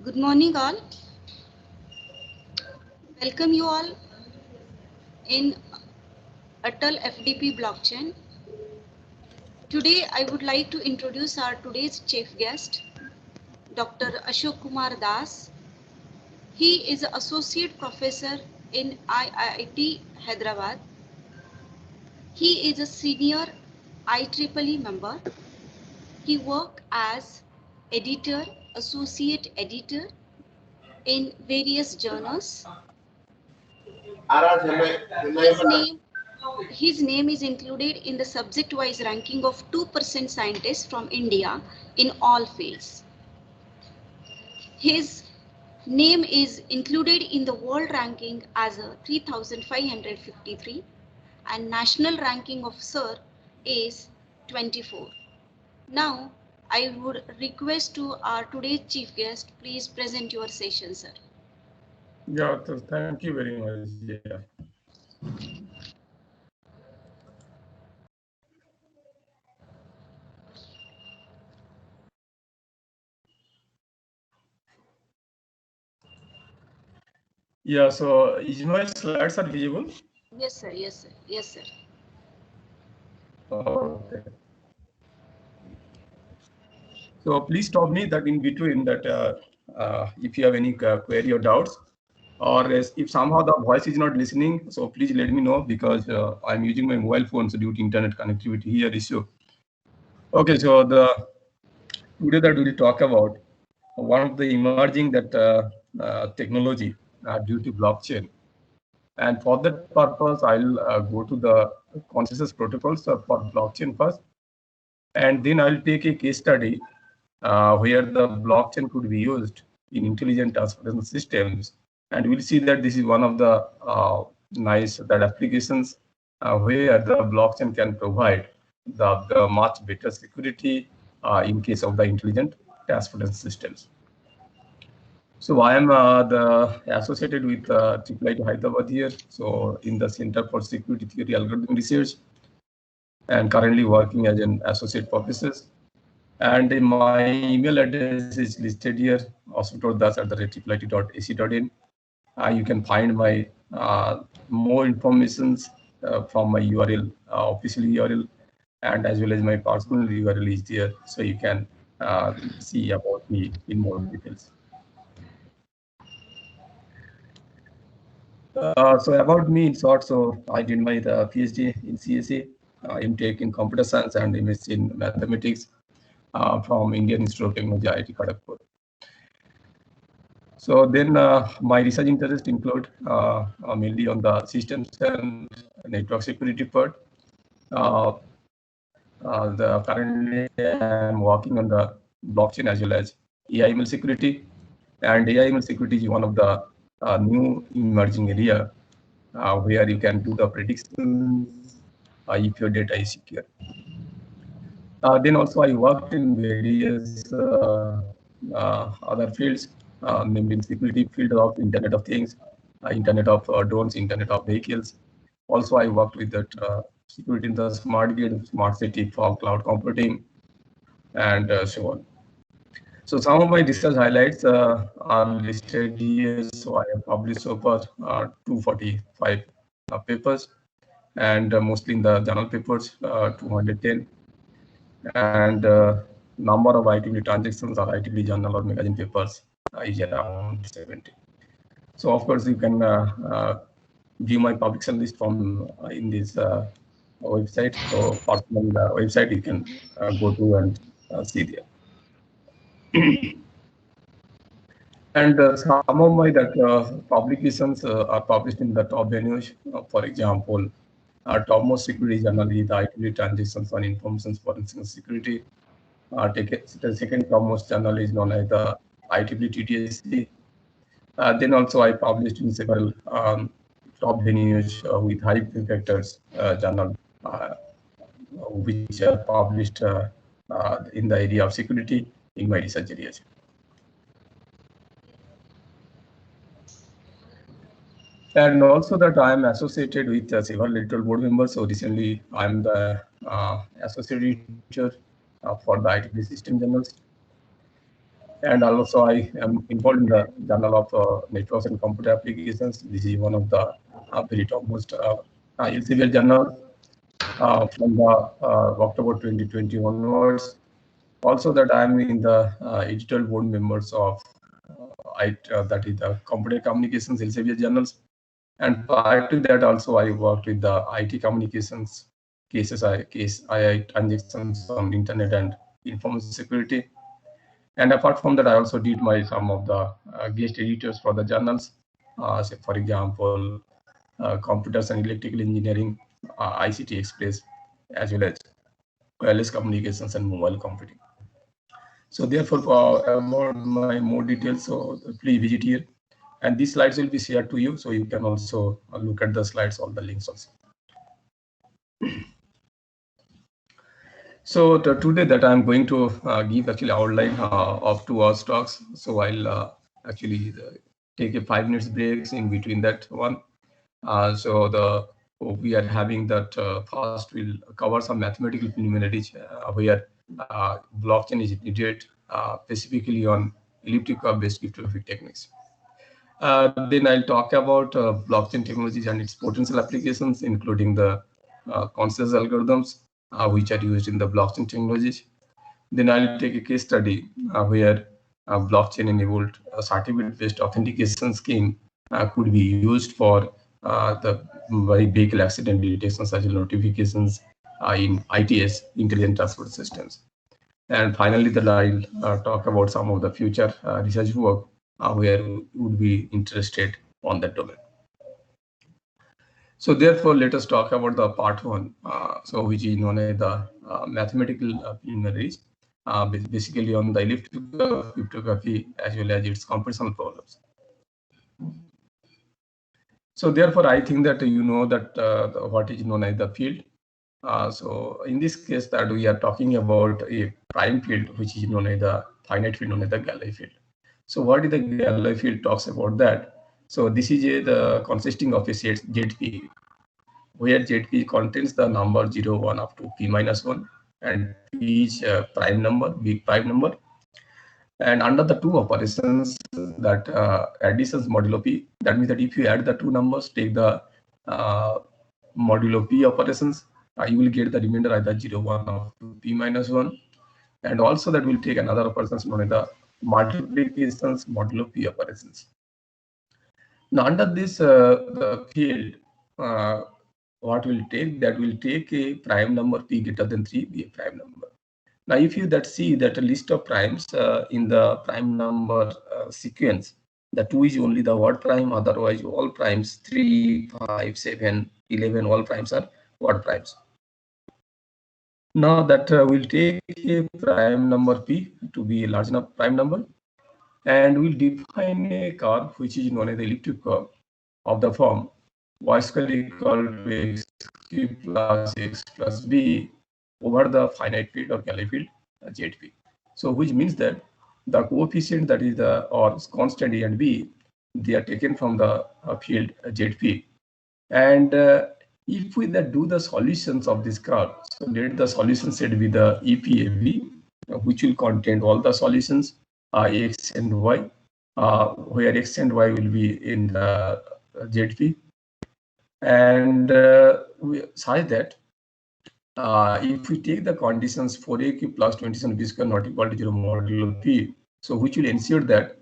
Good morning, all. Welcome you all in Atal FDP blockchain. Today, I would like to introduce our today's chief guest, Dr. Ashok Kumar Das. He is an associate professor in IIT Hyderabad. He is a senior IEEE member. He worked as editor, associate editor in various journals. His name His name is included in the subject-wise ranking of 2% scientists from India in all fields. His name is included in the world ranking as a 3553 and national ranking of SIR is 24. Now, I would request to our today's chief guest, please present your session, sir. Yeah, thank you very much. Yeah. Yeah, so is my slides are visible? Yes, sir. Yes, sir. Yes, sir. Okay. So please stop me that in between that if you have any query or doubts, or if somehow the voice is not listening, so please let me know because I'm using my mobile phone, so due to internet connectivity here issue. Okay, so the today that we will talk about one of the emerging that technology due to blockchain. And for that purpose, I'll go to the consensus protocols for blockchain first, and then I'll take a case study where the blockchain could be used in intelligent transportation systems, and we'll see that this is one of the nice that applications where the blockchain can provide the much better security in case of the intelligent transportation systems. So I am associated with IIIT Hyderabad here. So in the Center for Security Theory Algorithm Research, and currently working as an associate professor. And my email address is listed here, ashutoshdas@iit.ac.in. You can find my more informations from my URL, official URL, and as well as my personal URL is there, so you can see about me in more details. So about me in short, so I did my PhD in CSE, MTech in computer science, and MSc in mathematics from Indian Institute of Technology, IIT Kharagpur. So then my research interests include mainly on the systems and network security part. Uh, currently I'm working on the blockchain as well as AI/ML security, and AI/ML security is one of the new emerging area where you can do the predictions if your data is secure. Then also I worked in various other fields, namely in security field of Internet of Things, Internet of drones, Internet of vehicles. Also, I worked with that security in the smart grid, smart city, for cloud computing, and so on. So some of my research highlights are listed here. So I have published so far 245 papers, and mostly in the journal papers, 210, and number of IEEE transactions or IEEE journal or magazine papers is around 70. So of course you can view my publication list from in this website. So personal website you can go to and see there. And some of my that publications are published in the top venues. For example, topmost security journal is the IEEE Transactions on Information Forensic Security. The second topmost journal is known as the IEEE TTSC. Then also I published in several top venues with high factors journal, which are published in the area of security in my research areas. And also that I am associated with several editorial board members. So recently I am the associate editor for the IEEE System Journals. And also I am involved in the Journal of Networks and Computer Applications. This is one of the very topmost Elsevier journal from the October 2020 onwards. Also that I am in the editorial board members of that is the Computer Communications Elsevier journals. And prior to that also I worked with the IT communications II transactions on internet and information security. And apart from that, I also did my some of the guest editors for the journals. Say for example, computers and electrical engineering, ICT Express, as well as wireless communications and mobile computing. So therefore, about my more details, so please visit here. And these slides will be shared to you, so you can also look at the slides, all the links also. So today that I'm going to give actually outline of 2 hours talks. So I'll actually take a 5 minutes breaks in between that one. So we are having that first we'll cover some mathematical preliminaries where blockchain is needed specifically on elliptic curve based cryptographic techniques. Then I'll talk about blockchain technologies and its potential applications, including the consensus algorithms which are used in the blockchain technologies. Then I'll take a case study where blockchain-enabled certificate-based authentication scheme could be used for the very vehicle accident detection, such as notifications in ITS, intelligent transport systems. And finally, then I'll talk about some of the future research work where we would be interested on that domain. So therefore, let us talk about the part 1, so which is known as the mathematical preliminaries, basically on the elliptic cryptography as well as its computational problems. So therefore, I think that you know that what is known as the field. So in this case, that we are talking about a prime field, which is known as the finite field, known as the Galois field. So what is the Galois field talks about that? So this is the consisting of a set ZP, where ZP contains the number 0, 1 up to p minus 1, and p is prime number, big prime number. And under the two operations, that additions modulo p, that means that if you add the two numbers, take the modulo p operations, you will get the remainder either 0, 1 up to p minus 1. And also that will take another operations known as the multiplications modulo p operations. Now under this the field, what will take, that will take a prime number p greater than 3 be a prime number. Now if you that see that a list of primes in the prime number sequence, the 2 is only the odd prime, otherwise all primes 3, 5, 7, 11, all primes are odd primes. Now that will take a prime number p to be a large enough prime number, and we'll define a curve which is known as the elliptic curve of the form y square equal to x cube plus x plus b over the finite field or Galois field ZP. So which means that the coefficient, that is the or constant a and b, they are taken from the field ZP. And if we that do the solutions of this curve, so let the solution set be the EPAB, which will contain all the solutions x and y, where x and y will be in the ZP. And we such that if we take the conditions 4a cube plus 27b square not equal to 0 modulo p, so which will ensure that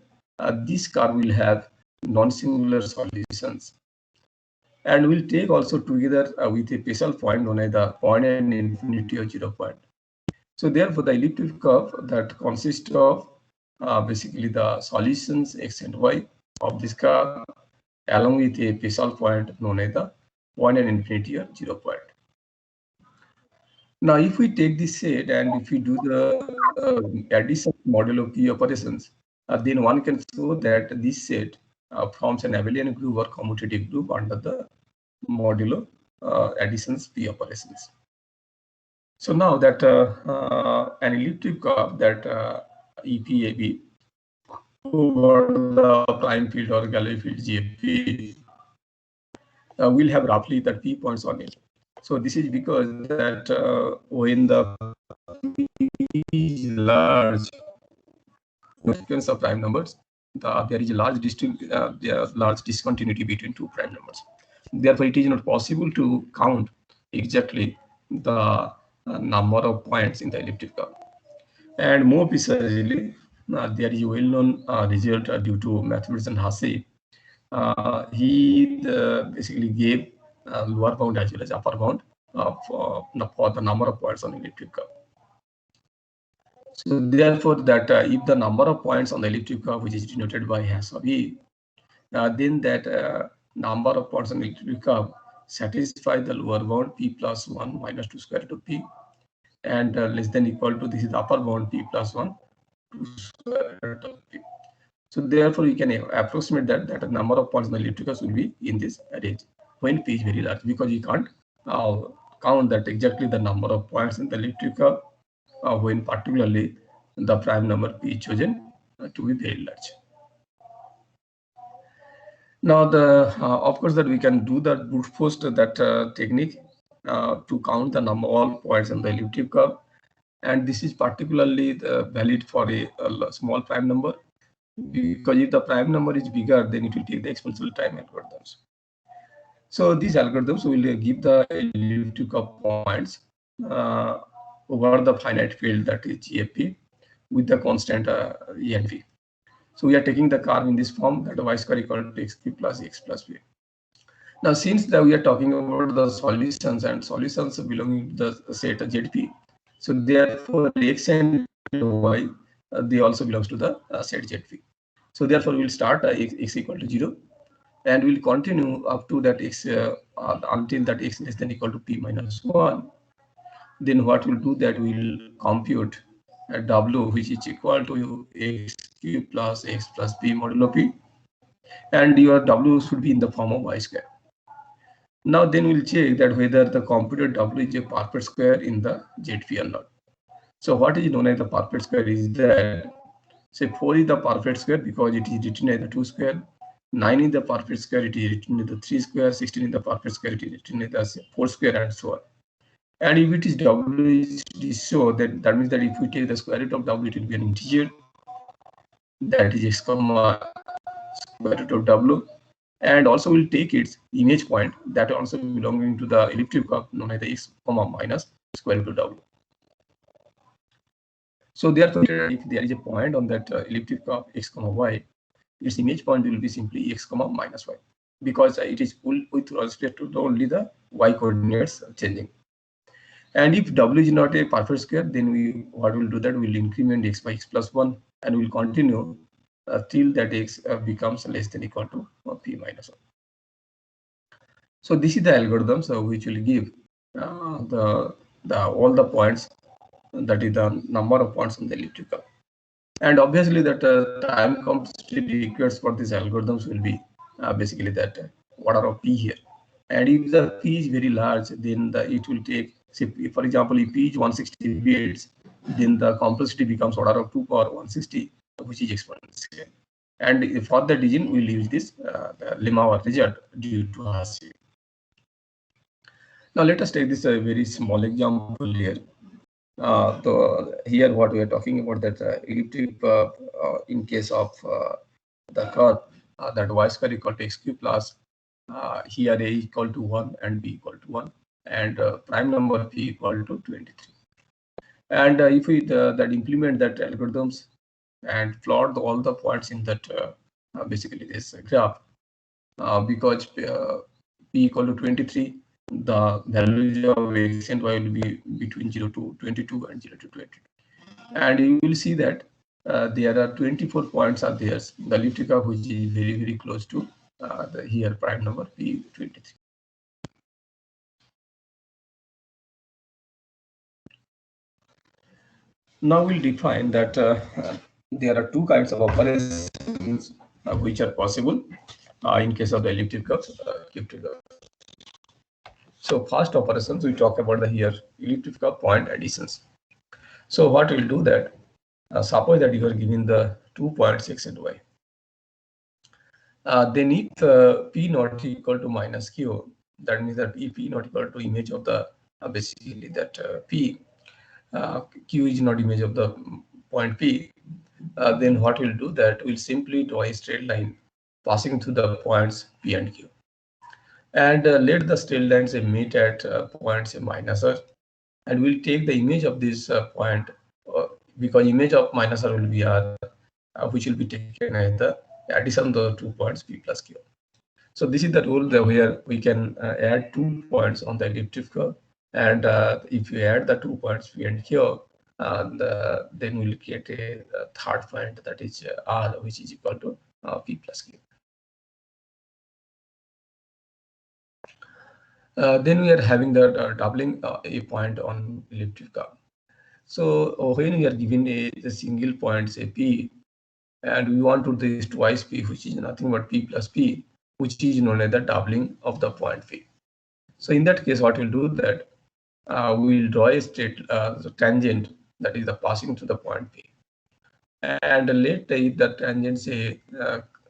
this curve will have non-singular solutions. And we'll take also together with a special point known as the point and infinity or 0 point. So therefore, the elliptic curve that consists of basically the solutions x and y of this curve, along with a special point known as the point and infinity or 0 point. Now, if we take this set and if we do the addition modulo p operations, then one can show that this set forms an abelian group or commutative group under the modulo additions p operations. So now that an elliptic curve that EPAB over the prime field or Galois field GFP will have roughly 30 points on it. So this is because that when the P is large, sequence of prime numbers, there is a large discontinuity between two prime numbers. Therefore, it is not possible to count exactly the number of points in the elliptic curve. And more precisely, there is a well-known result due to mathematician Hasse. He basically gave lower bound as well as upper bound for the number of points on elliptic curve. So therefore, that if the number of points on the elliptic curve, which is denoted by hash of E, then that number of points on the elliptic curve satisfy the lower bound P plus 1 minus 2 square root of P, and less than equal to, this is the upper bound P plus 1 2 square root of P. So therefore, we can approximate that the number of points in the elliptic curve will be in this range when P is very large, because you can't count that exactly the number of points in the elliptic curve when particularly the prime number P is chosen to be very large. Now, of course, that we can do the brute force that technique to count the number of points in the elliptic curve, and this is particularly valid for a small prime number, because if the prime number is bigger, then it will take the exponential time algorithms. So these algorithms will give the elliptic curve points over the finite field, that is GFP, with the constant E and V. So we are taking the curve in this form, that y square equal to xp plus x plus v. Now, since we are talking about the solutions, and solutions belonging to the set ZP, so therefore x and y they also belongs to the set ZP. So therefore we'll start x equal to 0, and we'll continue up to that x until that x less than equal to p minus 1. Then what we'll do, that we'll compute w, which is equal to x cube plus x plus p modulo p, and your w should be in the form of y square. Now then we'll check that whether the computed w is a perfect square in the ZP or not. So what is known as the perfect square is that, say 4 is the perfect square because it is written as the 2 square, 9 is the perfect square, it is written as the 3 square, 16 is the perfect square, it is written as the 4 square, and so on. And if it is w is so, that means that if we take the square root of w, it will be an integer, that is x comma square root of w, and also we'll take its image point, that also belonging to the elliptic curve known as the x comma minus square root of w. So therefore, if there is a point on that elliptic curve x comma y, its image point will be simply x comma minus y, because it is with respect to only the y coordinates changing. And if w is not a perfect square, then what we'll do, that we'll increment x by x plus 1, and we'll continue till that x becomes less than equal to p minus 1. So this is the algorithm which will give all the points, that is the number of points on the elliptic curve. And obviously that time complexity required for these algorithms will be basically that order of p here. And if the p is very large, then it will take, say, for example, if p is 160 bits, then the complexity becomes order of 2 power 160, which is exponential. And for the digit, we'll use this the lemma or result due to Hasse. Now let us take this very small example here. So here what we are talking about, that elliptic in case of the curve that y square equal to x cube plus here a equal to 1 and b equal to 1, and prime number p equal to 23. And if we that implement that algorithms and plot all the points in that basically this graph, because p equal to 23, the values of x and y will be between 0 to 22 and 0 to 22. And you will see that there are 24 points are there in the elliptic curve, which is very, very close to the here prime number p23. Now we'll define that there are two kinds of operations which are possible in case of the elliptic curve. So first operations, we talk about the here elliptic curve point additions. So what we'll do, that suppose that you are given the 2 points x and y. Then if p not equal to minus q, that means that if p not equal to image of the basically that p, q is not image of the point p, then what we'll do that we'll simply draw a straight line passing through the points P and Q. And let the straight lines meet at points minus R. And we'll take the image of this point because image of minus R will be R, which will be taken as the addition of the 2 points P plus Q. So this is the rule where we can add 2 points on the elliptic curve. And if you add the 2 points P and Q, then we'll get a third point, that is R, which is equal to P plus Q. Then we are having the doubling a point on elliptic curve. So when we are given a single point, say P, and we want to do this twice P, which is nothing but P plus P, which is known as the doubling of the point P. So in that case, what we'll do that we will draw a straight tangent, that is the passing to the point P. And let the tangent say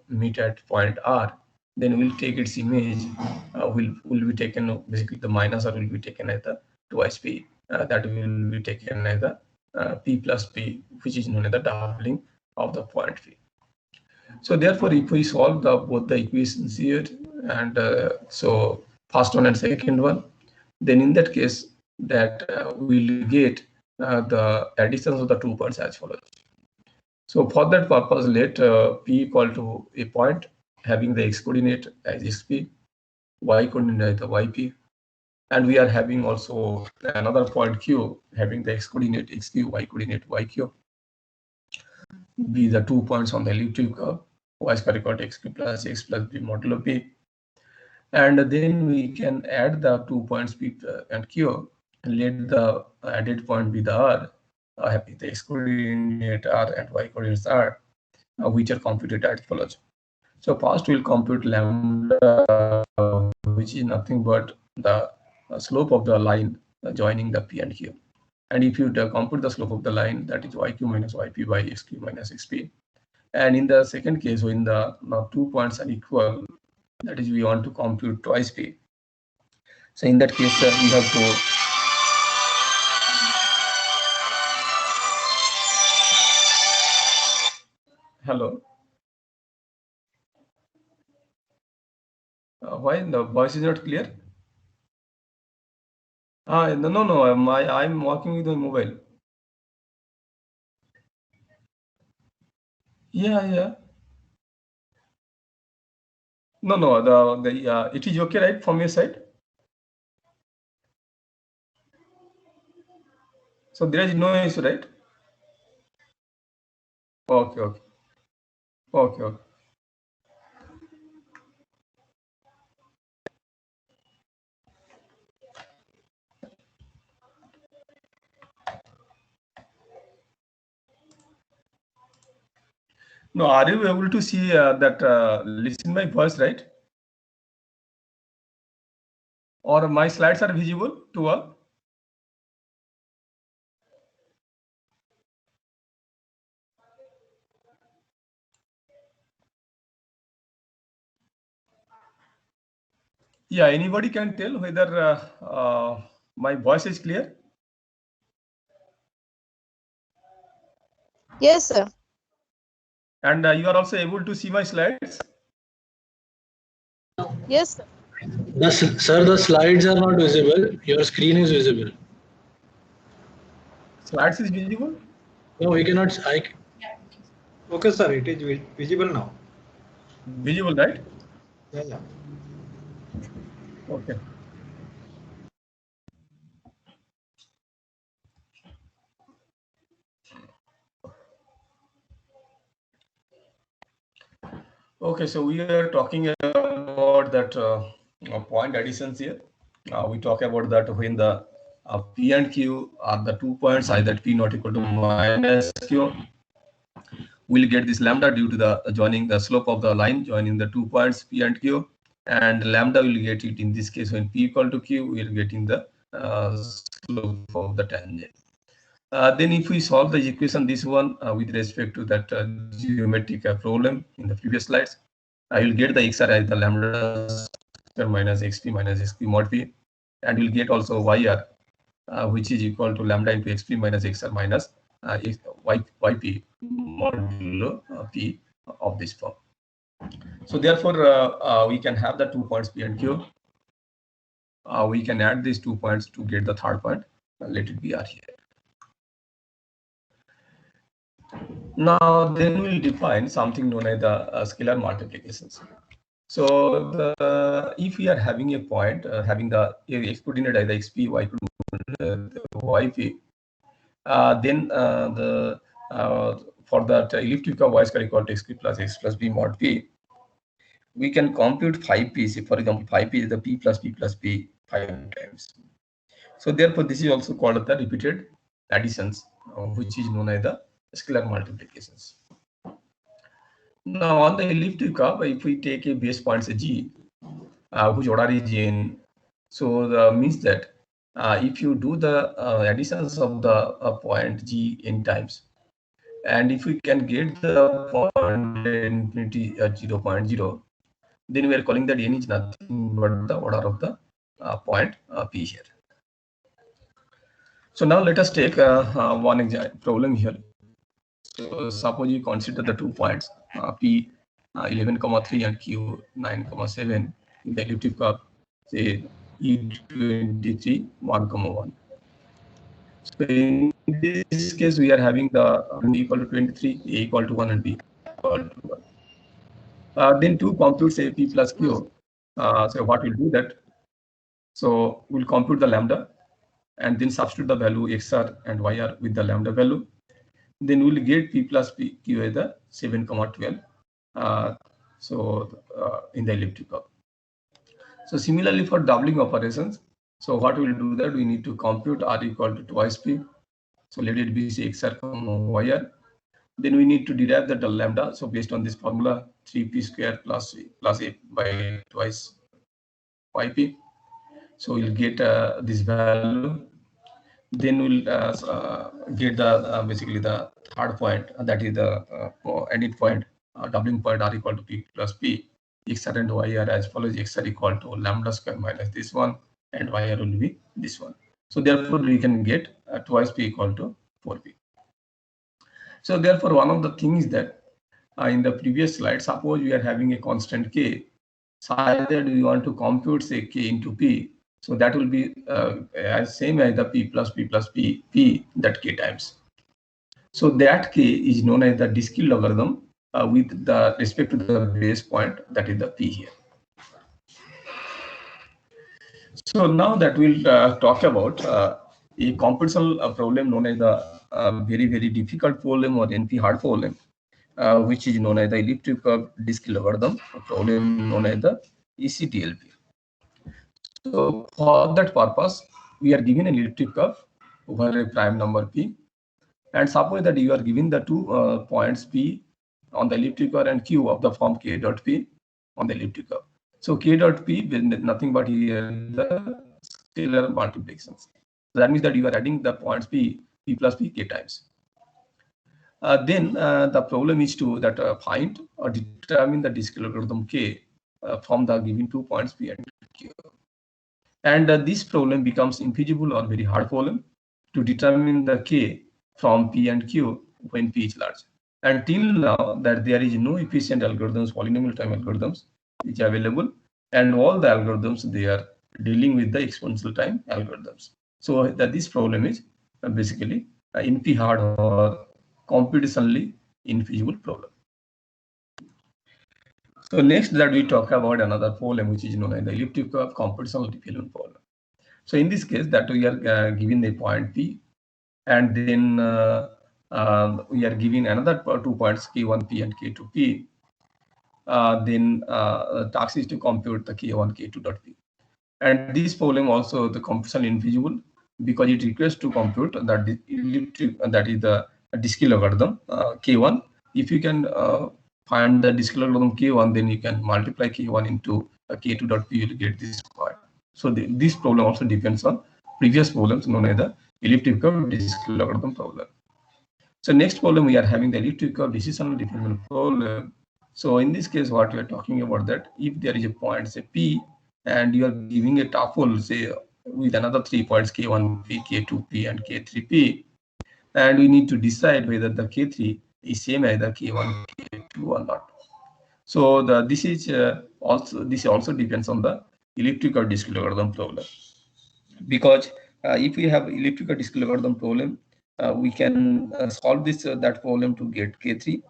meet at point R, then we'll take its image, will be taken, basically the minus R will be taken as the twice P, that will be taken as the P plus P, which is known as the doubling of the point P. So therefore, if we solve both the equations here, and so first one and second one, then in that case that we'll get the additions of the 2 points as follows. So for that purpose, let P equal to a point having the x coordinate as xp, y coordinate as the yp, and we are having also another point Q having the x coordinate xq, y coordinate yq, be the 2 points on the elliptic curve, y square equal to xq plus x plus b modulo p. And then we can add the 2 points P and Q, and let the added point be the R, having the x coordinate R and y coordinates R, which are computed as follows. So first we'll compute lambda, which is nothing but the slope of the line joining the P and Q. And if you compute the slope of the line, that is yq minus yp by xq minus xp. And in the second case, when the 2 points are equal, that is we want to compute twice P. So in that case, we have to hello. Why the voice is not clear? No. I'm working with my mobile. Yeah. No. It is okay, right, from your side? So there is no issue, right? Okay. No, are you able to see listen my voice, right? Or my slides are visible to all? Yeah, anybody can tell whether my voice is clear? Yes, sir. And you are also able to see my slides? Yes, sir. Sir, the slides are not visible. Your screen is visible. Slides is visible? No, we cannot. Okay, sir, it is visible now. Visible, right? Yeah. Okay. Okay, so we are talking about that point additions here. We talk about that when the P and Q are the 2 points, either P not equal to minus Q, we'll get this lambda due to the joining the slope of the line joining the 2 points P and Q, and lambda will get it in this case when P equal to Q, we're getting the slope of the tangent. Then if we solve the equation, this one with respect to that geometric problem in the previous slides, I will get the xr as the lambda minus xp mod p, and we'll get also yr, which is equal to lambda into xp minus xr minus yp, modulo P of this form. So therefore, we can have the 2 points P and Q. We can add these 2 points to get the third point. Let it be R here. Now then we'll define something known as the scalar multiplications. So if we are having a point having the exponent either xp y yp, then for that elliptic of y square equal to xp plus x plus b mod p, we can compute 5p. Say for example 5p is the p plus p 5 times. So therefore this is also called the repeated additions, which is known as the scalar multiplications. Now on the elliptic curve, if we take a base point say g, whose order is n, so the means that if you do the additions of the point g n times, and if we can get the point infinity 0.0, then we are calling that n is nothing but the order of the point p here. So now let us take one problem here. So suppose you consider the 2 points p 11,3 and q 9,7 in the elliptic curve, say E23 1,1. So in this case we are having the b equal to 23, a equal to 1 and b equal to 1. Then to compute say p plus q, so what we'll do that, so we'll compute the lambda and then substitute the value xr and yr with the lambda value. Then we'll get p plus p q as the 7,12. In the elliptic curve. So similarly for doubling operations, so what we'll do that we need to compute r equal to twice p. So let it be say xr yr. Then we need to derive the lambda. So based on this formula, 3p square plus a by twice yp. So we'll get this value. Then we'll get the basically the third point, that is the ending point, doubling point r equal to p plus p. Xr and yr as follows: xr equal to lambda square minus this one, and yr will be this one. So therefore we can get twice p equal to 4p. So therefore one of the things that in the previous slide, suppose we are having a constant k, so either we want to compute say k into p. So that will be as same as the p plus p that k times. So that k is known as the discrete logarithm with the respect to the base point, that is the p here. So now that we'll talk about a computational problem known as the very difficult problem or NP hard problem, which is known as the elliptic curve discrete logarithm problem known as the ECDLP. So for that purpose, we are given an elliptic curve over a prime number p, and suppose that you are given the 2 points p on the elliptic curve and q of the form k dot p on the elliptic curve. So k dot p is nothing but here the scalar multiplications. So that means that you are adding the points p plus p k times. Then the problem is to that find or determine the discrete logarithm k from the given 2 points p and q. And this problem becomes infeasible or very hard problem to determine the k from p and q when p is large. And till now that there is no efficient algorithms, polynomial time algorithms which are available, and all the algorithms they are dealing with the exponential time algorithms. So that this problem is basically NP hard or computationally infeasible problem. So next that we talk about another problem which is known as the elliptic curve computational diffusion problem. So in this case that we are given a point p, and then we are giving another 2 points k1p and k2p. Then task is to compute the k1 k2 dot p. And this problem also the computationally infeasible because it requires to compute that the elliptic, that is the discrete logarithm k1. If you can find the discrete logarithm k1, then you can multiply k1 into k2 dot p, you will get this point. So this problem also depends on previous problems known as the elliptic curve discrete logarithm problem. So next problem we are having the elliptic curve decisional diffusion problem. So in this case what we are talking about that if there is a point say p and you are giving a tuple say with another 3 points k1p, k2p and k3p, and we need to decide whether the k3 is same either K1, K2 or not. So this also depends on the elliptic disk logarithm problem. Because if we have elliptic disk logarithm problem, we can solve that problem to get K3.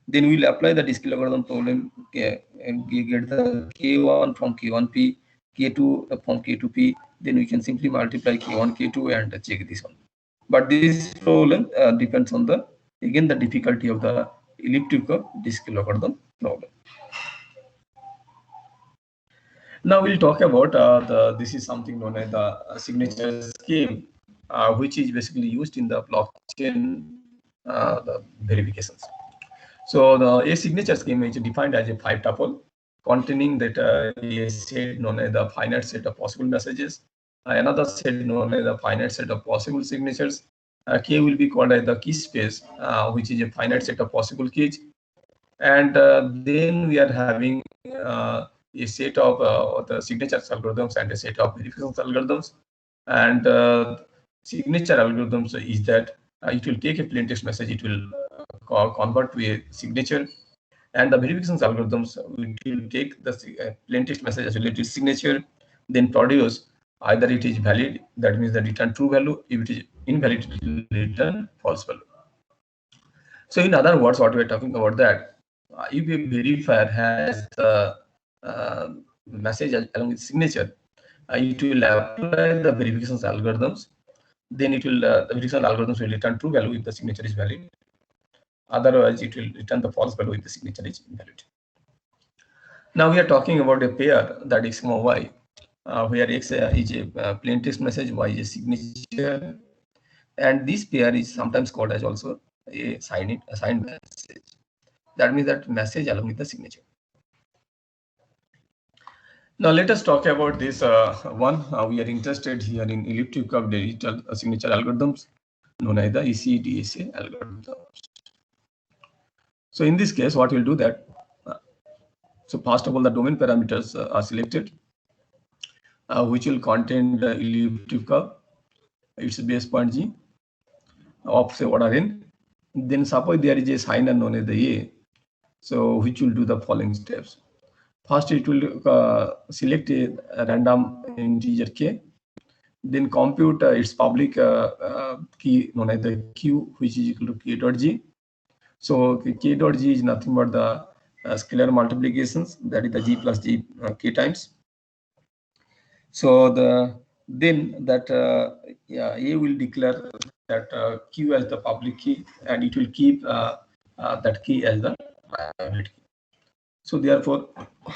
Then we'll apply the disk logarithm problem and get the K1 from K1P, K2 from K2P. Then we can simply multiply K1, K2 and check this one. But this problem depends on the difficulty of the elliptic disk logarithm problem. Now we'll talk about this is something known as the signature scheme, which is basically used in the blockchain the verifications. So a signature scheme is defined as a 5-tuple containing that a set known as the finite set of possible messages, another set known as the finite set of possible signatures. K will be called as the key space, which is a finite set of possible keys, and then we are having a set of the signature algorithms and a set of verification algorithms. And signature algorithms is that it will take a plain text message, it will convert to a signature, and the verification algorithms will take the plain text message as related signature, then produce either it is valid, that means the return true value; if it is invalid, it will return false value. So in other words, what we are talking about that if a verifier has the message along with signature, it will apply the verification algorithms. Then it will the verification algorithms will return true value if the signature is valid. Otherwise, it will return the false value if the signature is invalid. Now we are talking about a pair, that x comma y, where x is a plain text message, y is a signature, and this pair is sometimes called as also a signed message. That means that message along with the signature. Now let us talk about this one. We are interested here in elliptic curve digital signature algorithms known as the ECDSA algorithms. So in this case, what we'll do that. So first of all, the domain parameters are selected, which will contain the elliptic curve, its base point G of say order n. Then suppose there is a signer known as the A, so which will do the following steps. First, it will select a random integer k, then compute its public key known as the q, which is equal to k.g. So k.g is nothing but the scalar multiplications, that is the g plus g k times. So then that A will declare that q as the public key, and it will keep that key as the private key. So therefore,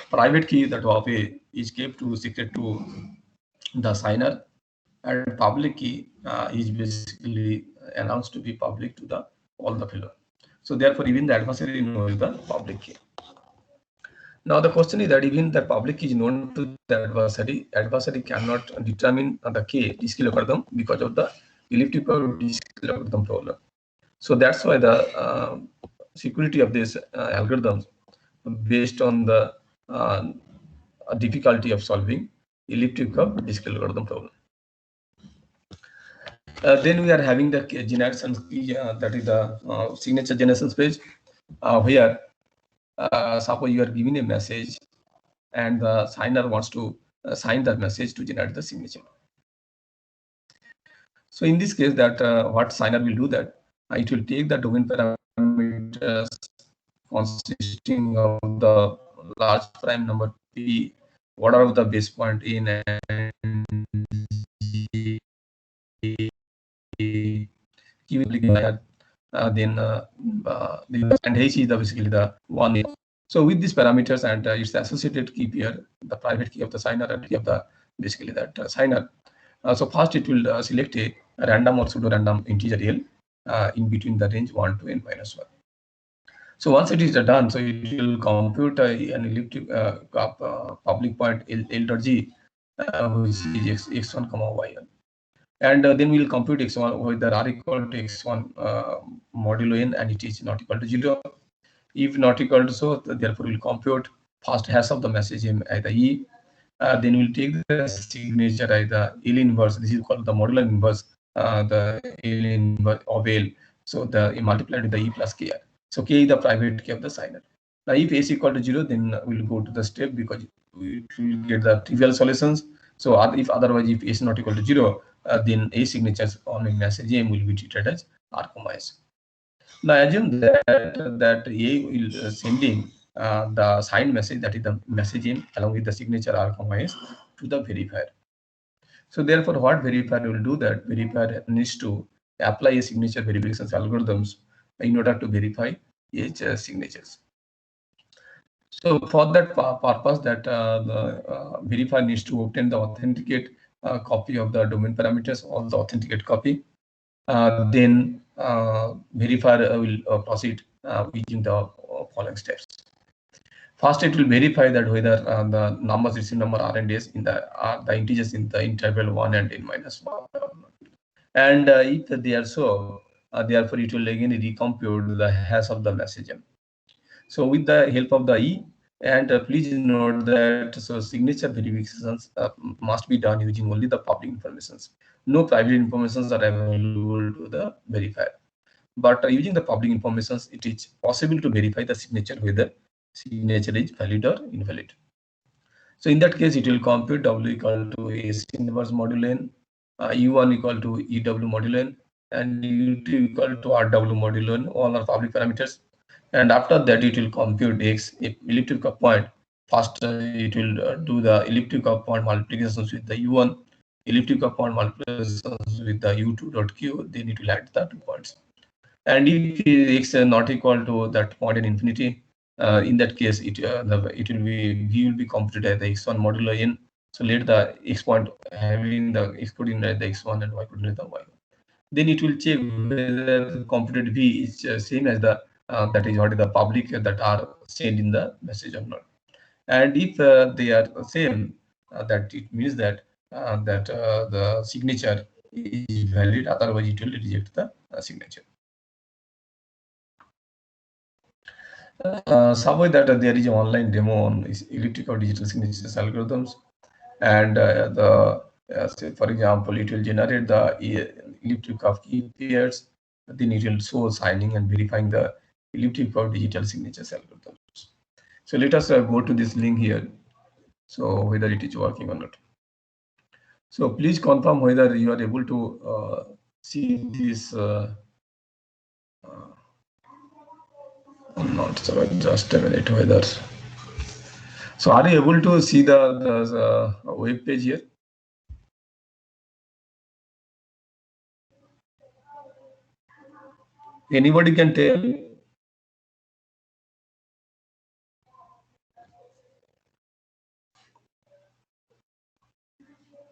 private key that of A is kept to secret to the signer, and public key is basically announced to be public to all the fellow. So therefore, even the adversary knows the public key. Now the question is that even the public key is known to the adversary cannot determine the k disk logarithm because of the elliptic disk logarithm problem. So that's why the security of this algorithms based on the difficulty of solving elliptic curve disk logarithm problem. Then we are having the generation key, that is the signature generation page, where suppose you are giving a message and the signer wants to sign that message to generate the signature. So in this case, that what signer will do that it will take the domain parameters consisting of the large prime number p, whatever the base point in and then and h is basically the one. So with these parameters and its associated key pair, the private key of the signer and key of the basically that signer. So first it will select a random or pseudo random integer L in between the range 1 to n minus 1. So once it is done, so it will compute an elliptic public point L.G, which is x1 comma y1. And then we will compute x1 whether r equal to x1 modulo n and it is not equal to 0. If not equal to so, therefore we will compute first hash of the message either E. Then we will take the signature either L inverse. This is called the modular inverse, the L inverse of L. So the multiplied with the E plus KR. So K is the private key of the signer. Now if A is equal to 0, then we'll go to the step because we will get the trivial solutions. So if otherwise if A is not equal to 0, then A signatures on a message M will be treated as R, S. Now assume that A will sending the signed message, that is the message M along with the signature R, S to the verifier. So therefore, what verifier will do, that verifier needs to apply a signature verification algorithms in order to verify each signatures. So for that purpose, that the verifier needs to obtain the authenticate copy of the domain parameters, or the authenticate copy. Then verifier will proceed using the following steps. First, it will verify that whether the numbers received number R and S in the integers in the interval 1 and n minus 1. And if they are so, therefore it will again recompute the hash of the message. So with the help of the E, and please note that so signature verifications must be done using only the public informations. No private informations are available to the verifier. But using the public informations, it is possible to verify the signature whether signature is valid or invalid. So in that case, it will compute W equal to S inverse modulo N, U1 equal to EW modulo N, and U2 equal to RW modulo N, all are public parameters. And after that, it will compute X elliptic curve point. First, it will do the elliptic curve point multiplications with the U1, elliptic curve point multiplications with the U2 dot Q, then it will add the 2 points. And if X not equal to that point in infinity, in that case, it will be V will be computed as the X1 modulo N. So let the X point having the X coordinate the X1 and Y coordinate the Y1. Then it will check whether the computed V is same as the that is what is the public that are sent in the message or not. And if they are same, that it means that the signature is valid. Otherwise, it will reject the signature. Suppose that there is an online demo on elliptic or digital signatures algorithms, and say for example, it will generate the elliptic of key pairs. Then it will show signing and verifying the elliptic or digital signatures algorithms. So let us go to this link here. So whether it is working or not. So please confirm whether you are able to see this or not. So just a minute, whether. So are you able to see the web page here? Anybody can tell?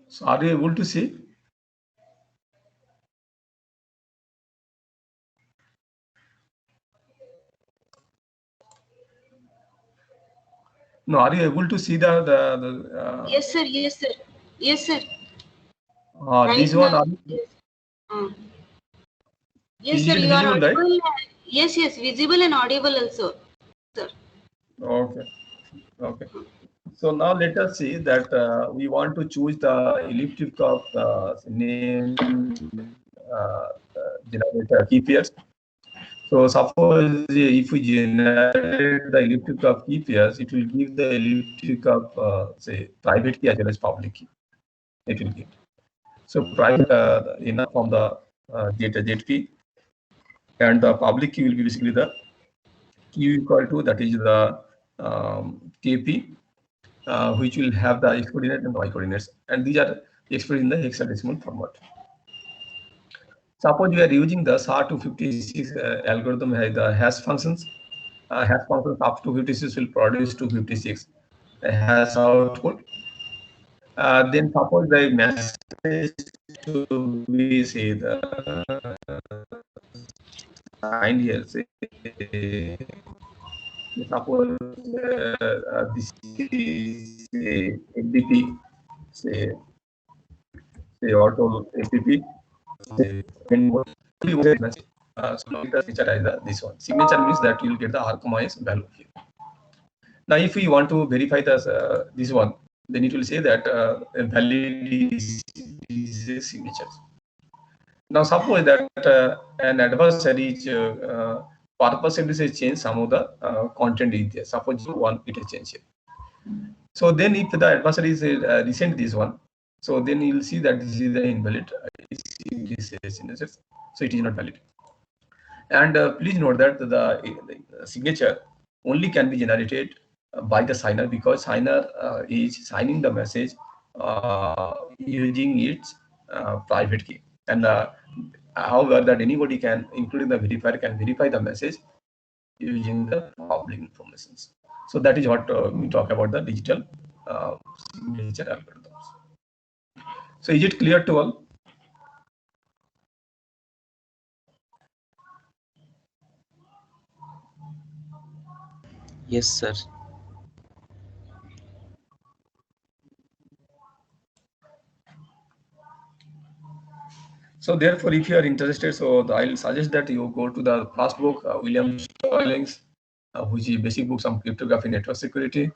So are you able to see? No, are you able to see the Yes, sir. Yes, sir. Yes, sir. This Right one? now, yes, Is sir. it You are visible, right? audible. Yes, yes. Visible and audible also, sir. Okay. Okay. So now let us see that we want to choose the elliptic curve name generator key pairs. So suppose if we generate the elliptic curve key pairs, it will give the elliptic curve say private key as well as public key. It will give. So private enough from the ZP, and the public key will be basically the Q equal to, that is the KP, which will have the X coordinate and the Y coordinates, and these are expressed in the hexadecimal format. Suppose we are using the SHA-256 algorithm, the hash functions. Hash functions up to 56 will produce 256 hash output. Then suppose the message to be say the signed here, say suppose this is a MDP, say auto MPP. Signature this one. Signature means that you will get the R, S value here. Now, if we want to verify this one, then it will say that valid is signatures. Now, suppose that an adversary is purposely say change some of the content is there. Suppose one it is changed here. So then if the adversary is resend this one, so then you'll see that this is the invalid. So it is not valid. And please note that the signature only can be generated by the signer, because signer is signing the message using its private key. And however, that anybody can, including the verifier, can verify the message using the public informations. So that is what we talk about the digital signature algorithms. So is it clear to all? Yes, sir. So therefore, if you are interested, so I'll suggest that you go to the first book, William Stallings, which is basic books on cryptography, network security.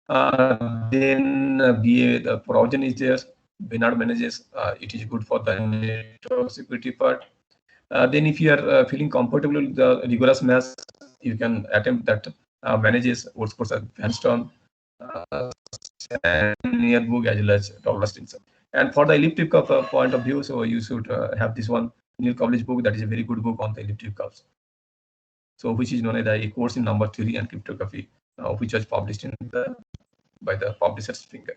Then BA, the Progen is there. Bernard manages. It is good for the network security part. Then if you are feeling comfortable with the rigorous maths, you can attempt that manages what's called as Vanston, near book as well as Douglas Stinson. And for the elliptic curve point of view, so you should have this one, Neil College book, that is a very good book on the elliptic curves. So which is known as a course in number theory and cryptography, which was published by the publisher's finger.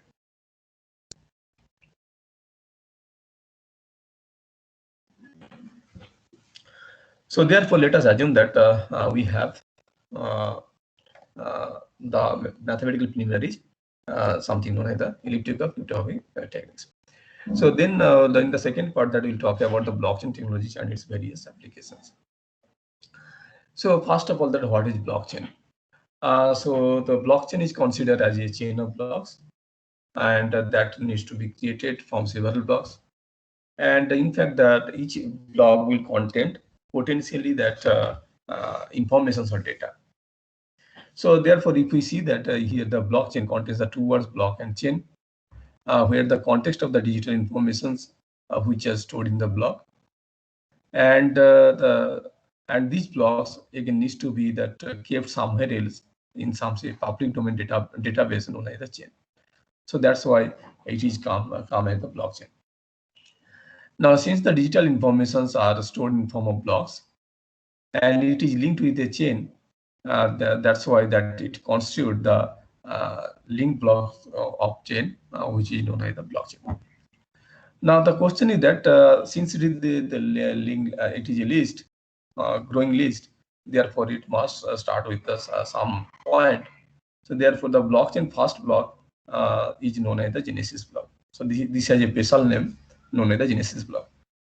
So therefore, let us assume that we have the mathematical preliminaries, something known as the elliptic curve cryptography techniques. So then in the second part, that we'll talk about the blockchain technology and its various applications. So first of all, that what is blockchain? So the blockchain is considered as a chain of blocks, and that needs to be created from several blocks. And in fact, that each block will contain potentially that information or data. So therefore, if we see that here the blockchain contains the two words block and chain, where the context of the digital informations which are stored in the block, and these blocks again needs to be that kept somewhere else in some say public domain database known as the chain. So that's why it is come as the blockchain. Now, since the digital informations are stored in form of blocks and it is linked with a chain, that's why that it constitutes the link blocks of chain, which is known as the blockchain. Now the question is that since it is the link, it is a list, growing list, therefore it must start with some point. So therefore the blockchain first block is known as the Genesis block. So this has a special name known as the Genesis block.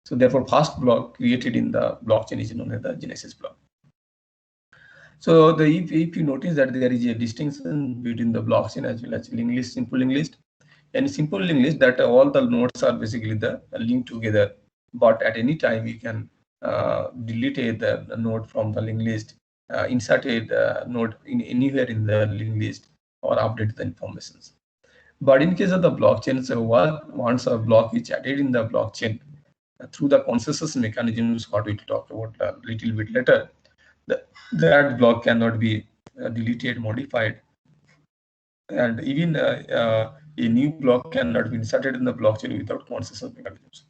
So therefore first block created in the blockchain is known as the Genesis block. So if you notice that there is a distinction between the blockchain as well as linked list, simple linked list. And simple linked list, that all the nodes are basically the linked together, but at any time you can delete the node from the linked list, insert a node anywhere in the linked list, or update the informations. But in case of the blockchain, so once a block is added in the blockchain through the consensus mechanisms, what we'll talk about a little bit later, that block cannot be deleted, modified, and even a new block cannot be inserted in the blockchain without consensus mechanisms.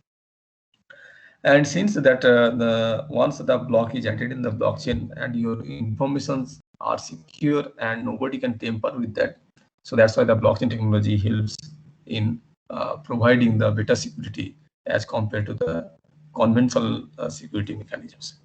And since that once the block is added in the blockchain and your informations are secure and nobody can tamper with that, so that's why the blockchain technology helps in providing the better security as compared to the conventional security mechanisms.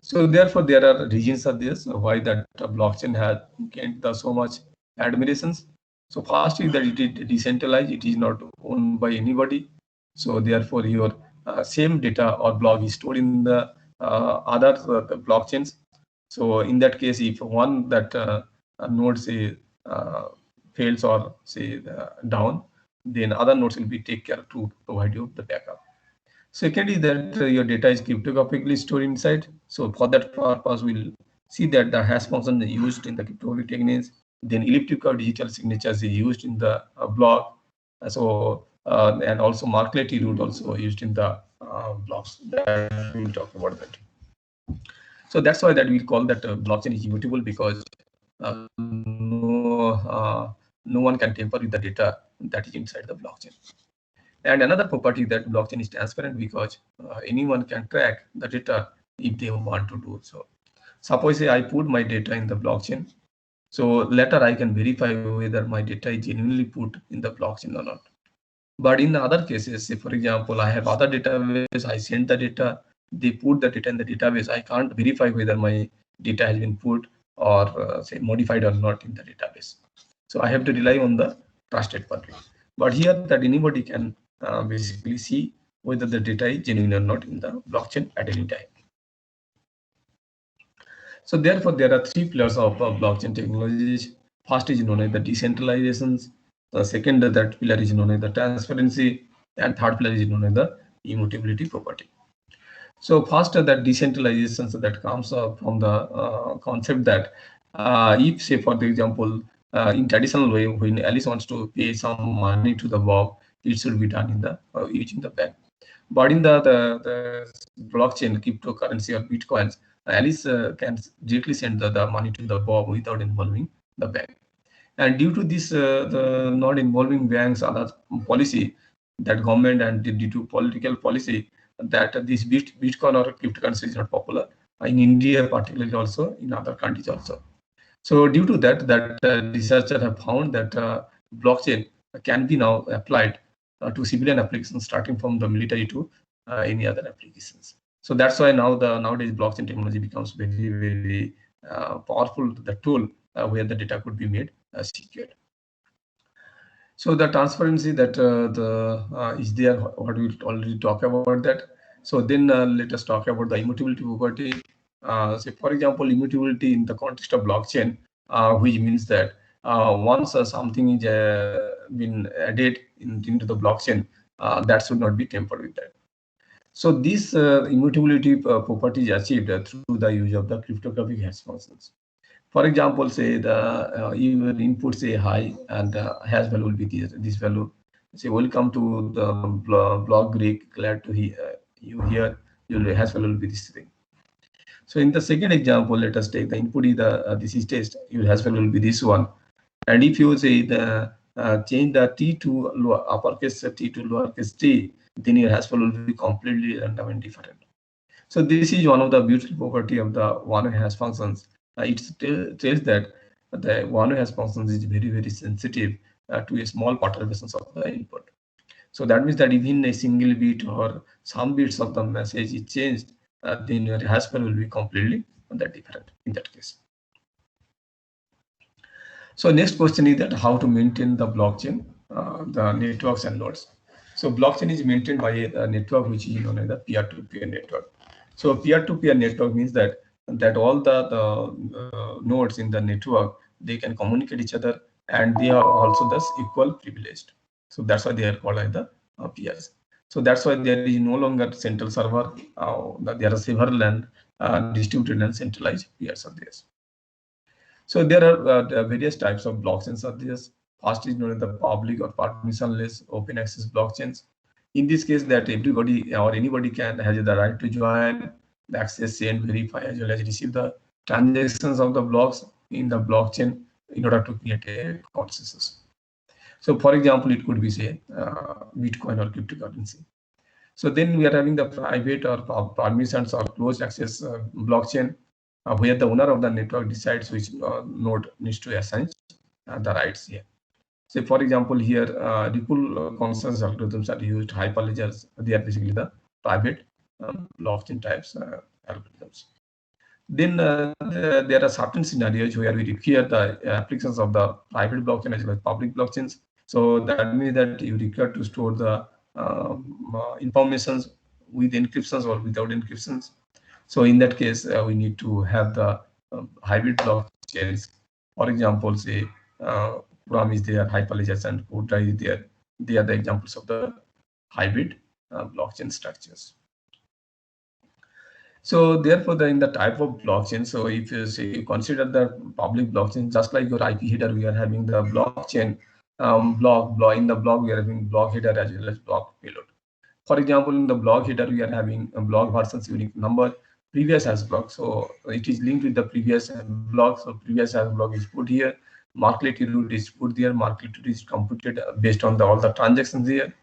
So therefore, there are reasons of this why that blockchain has gained so much admirations. So first is that it is decentralized; it is not owned by anybody. So therefore, your same data or block is stored in the other blockchains. So in that case, if one that node say fails or say down, then other nodes will be take care to provide you the backup. Second is that your data is cryptographically stored inside. So for that purpose, we'll see that the hash function is used in the cryptographic techniques. Then elliptic digital signatures is used in the block. And also Mark-Leti root also used in the blocks. That we'll talk about that. So that's why that we call that blockchain is immutable, because no one can tamper with the data that is inside the blockchain. And another property that blockchain is transparent, because anyone can track the data if they want to do so. Suppose say I put my data in the blockchain, so later I can verify whether my data is genuinely put in the blockchain or not. But in the other cases, say for example, I have other database, I send the data, they put the data in the database, I can't verify whether my data has been put or say modified or not in the database. So I have to rely on the trusted party. But here that anybody can basically see whether the data is genuine or not in the blockchain at any time. So therefore, there are three pillars of blockchain technologies. First is known as the decentralizations. The second that pillar is known as the transparency, and third pillar is known as the immutability property. So first, that decentralization that comes from the concept that if, say for example, in traditional way, when Alice wants to pay some money to the Bob, it should be done in the using the bank. But in the blockchain, cryptocurrency or bitcoins, Alice can directly send the money to the Bob without involving the bank. And due to this, the not involving banks other policy, that government and due to political policy, that this Bitcoin or cryptocurrency is not popular in India, particularly also in other countries also. So due to that, researchers have found that blockchain can be now applied to civilian applications, starting from the military to any other applications. So that's why nowadays blockchain technology becomes very, very powerful, the tool where the data could be made secured. So the transparency that is there, what we already talk about that. So then let us talk about the immutability property. Say for example, immutability in the context of blockchain, which means that once something is been added into the blockchain, that should not be tampered with that. So this immutability property is achieved through the use of the cryptographic hash functions. For example, say the your input say hi, and hash value will be this value. Say welcome to the blog Greek, glad to hear you here. Your hash value will be this thing. So in the second example, let us take the input is the this is test. Your hash value will be this one. And if you say the change the t to uppercase t to lowercase t, then your hash value will be completely random and different. So this is one of the beautiful property of the one-way hash functions. It tells that the one-way hash functions is very, very sensitive to a small perturbations of the input. So that means that even a single bit or some bits of the message is changed, then your hash value will be completely different in that case. So next question is that how to maintain the blockchain, the networks and nodes. So blockchain is maintained by a network which is known as the peer-to-peer network. So peer-to-peer network means that all the nodes in the network, they can communicate each other, and they are also thus equal privileged. So that's why they are called as the peers. So that's why there is no longer central server. There are several and distributed and centralized peers are there. So there are various types of blockchains are there. First is known as the public or permissionless open access blockchains. In this case, that everybody or anybody has the right to join, access, send, verify, as well as receive the transactions of the blocks in the blockchain in order to create a consensus. So for example, it could be say Bitcoin or cryptocurrency. So then we are having the private or permissions or closed access blockchain, where the owner of the network decides which node needs to assign the rights here. So for example, here Ripple consensus algorithms are used, hyperledgers, they are basically the private blockchain types algorithms. Then there are certain scenarios where we require the applications of the private blockchain as well as public blockchains. So that means that you require to store the informations with encryptions or without encryptions. So in that case, we need to have the hybrid blockchains. For example, say Quorum is there, Hyperledger and Corda is there. They are the examples of the hybrid blockchain structures. So therefore, in the type of blockchain, so if you say you consider the public blockchain, just like your IP header, we are having the blockchain block in the block, we are having block header as well as block payload. For example, in the block header, we are having a block versus unique number. previous hash block. So it is linked with the previous block. So previous hash block is put here. Marklet root is put there. Marklet root is computed based on all the transactions here.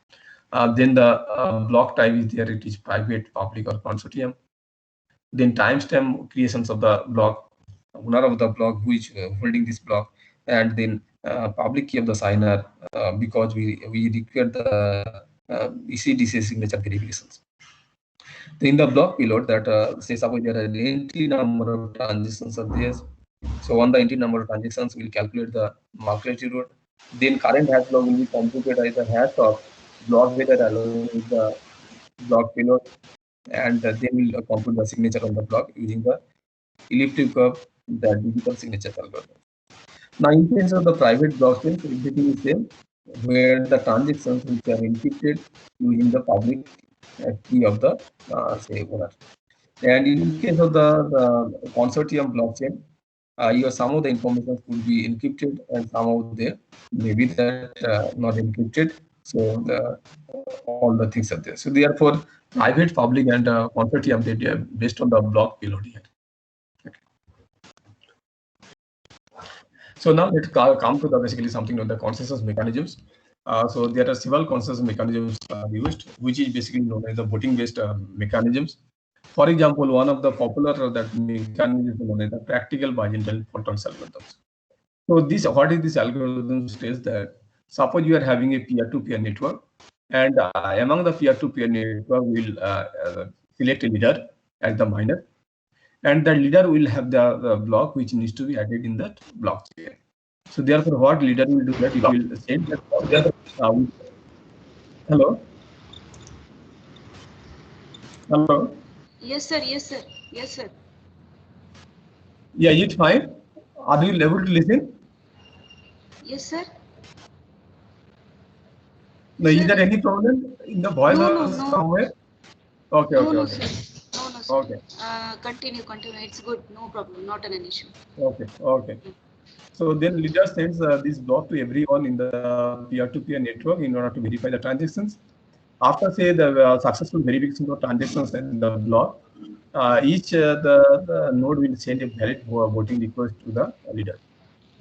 Then the block type is there. It is private, public, or consortium. Then timestamp creations of the block, owner of the block who is holding this block, and then public key of the signer because we require the ECDC signature verifications. Then in the block payload that say suppose there are entry number of transactions are there. So on the entry number of transactions, we'll calculate the market root. Then current hash block will be computed as a hash of block header along with the block payload, and then we'll compute the signature on the block using the elliptic curve, the digital signature algorithm. Now, in case of the private blockchain, everything is same, where the transactions which are encrypted using the public key of the say owner. And in case of the consortium blockchain, some of the information could be encrypted and some of them maybe that not encrypted. So all the things are there. So therefore, private, public, and consortium data based on the block payload here. Okay. So now let's come to the basically something on the consensus mechanisms. So there are several consensus mechanisms used, which is basically known as the voting-based mechanisms. For example, one of the popular that mechanism is known as the practical Byzantine fault tolerance algorithms. So this, what is this algorithm says that suppose you are having a peer-to-peer network, and among the peer-to-peer network will select a leader as the miner, and the leader will have the block which needs to be added in that blockchain. So therefore, what leader will do that? It will send that. Hello. Hello. Yes, sir. Yes, sir. Yes, sir. Yeah, it's fine. Are you able to listen? Yes, sir. No, is there any problem in the voice No. somewhere? Okay, No, okay. sir. No, sir. Okay. Continue. It's good. No problem. Not an issue. Okay. So then leader sends this block to everyone in the peer-to-peer network in order to verify the transactions. After say the successful verification of transactions in the block, each the node will send a valid voting request to the leader.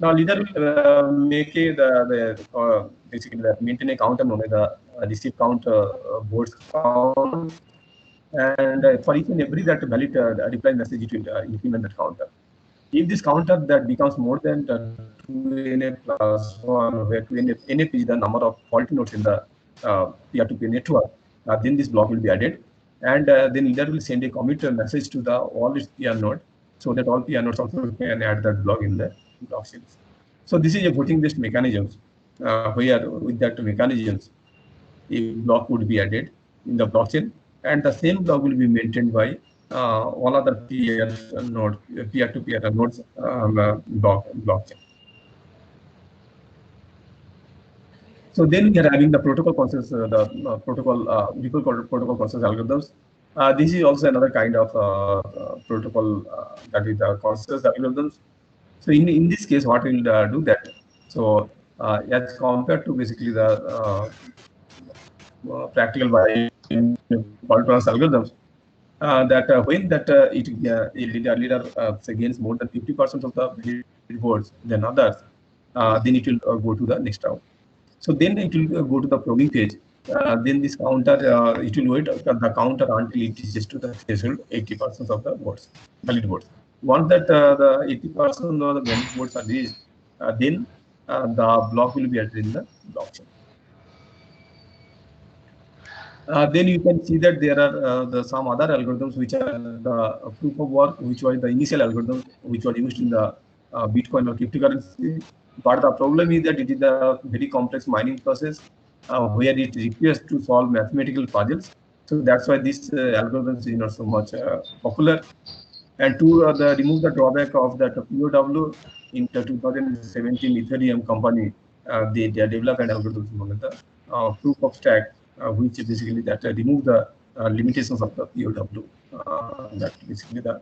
Now leader will make basically maintain a counter known as the receive count votes count, and for each and every that valid reply message it will implement that counter. If this counter that becomes more than 2NF plus 1, where 2NF is the number of faulty nodes in the peer-to-peer network, then this block will be added, and then leader will send a commit message to the all its peer node, so that all peer nodes also can add that block in the blockchain. So this is a voting-based mechanisms where with that mechanisms, a block would be added in the blockchain, and the same block will be maintained by all other peer-to-peer nodes blockchain. So then we are having the protocol consensus, people called protocol consensus algorithms. This is also another kind of protocol that is the consensus algorithms. So in this case, what we'll do that. So as compared to basically the practical by fault tolerance algorithms, that when that leader gains more than 50% of the votes than others, then it will go to the next round. So then it will go to the probing phase. Then this counter, it will wait the counter until it is just to the threshold 80% of the votes, valid votes. Once that the 80% of the valid votes are reached, then the block will be added in the blockchain. Then you can see that there are some other algorithms which are the proof of work, which was the initial algorithm which was used in the Bitcoin or cryptocurrency. But the problem is that it is a very complex mining process where it requires to solve mathematical puzzles. So that's why this algorithm is not so much popular. And to remove the drawback of that POW, in the 2017 Ethereum company, they developed an algorithm known as the proof of stack, which basically that remove the limitations of the POW. That basically the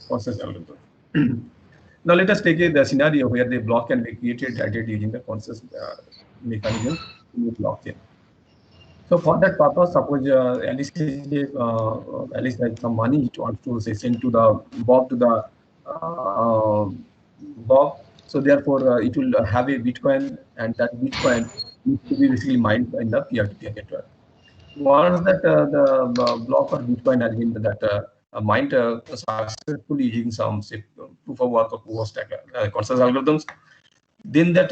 consensus algorithm. Now let us take the scenario where the block can be created added using the consensus mechanism in the blockchain. So for that purpose, suppose Alice has some money, it wants to say send to the Bob to the Bob. So therefore, it will have a Bitcoin, and that Bitcoin needs to be basically mined in the peer-to-peer network. Once that the block or Bitcoin has been that mined successfully using some say, proof of work or proof of stake consensus algorithms, then that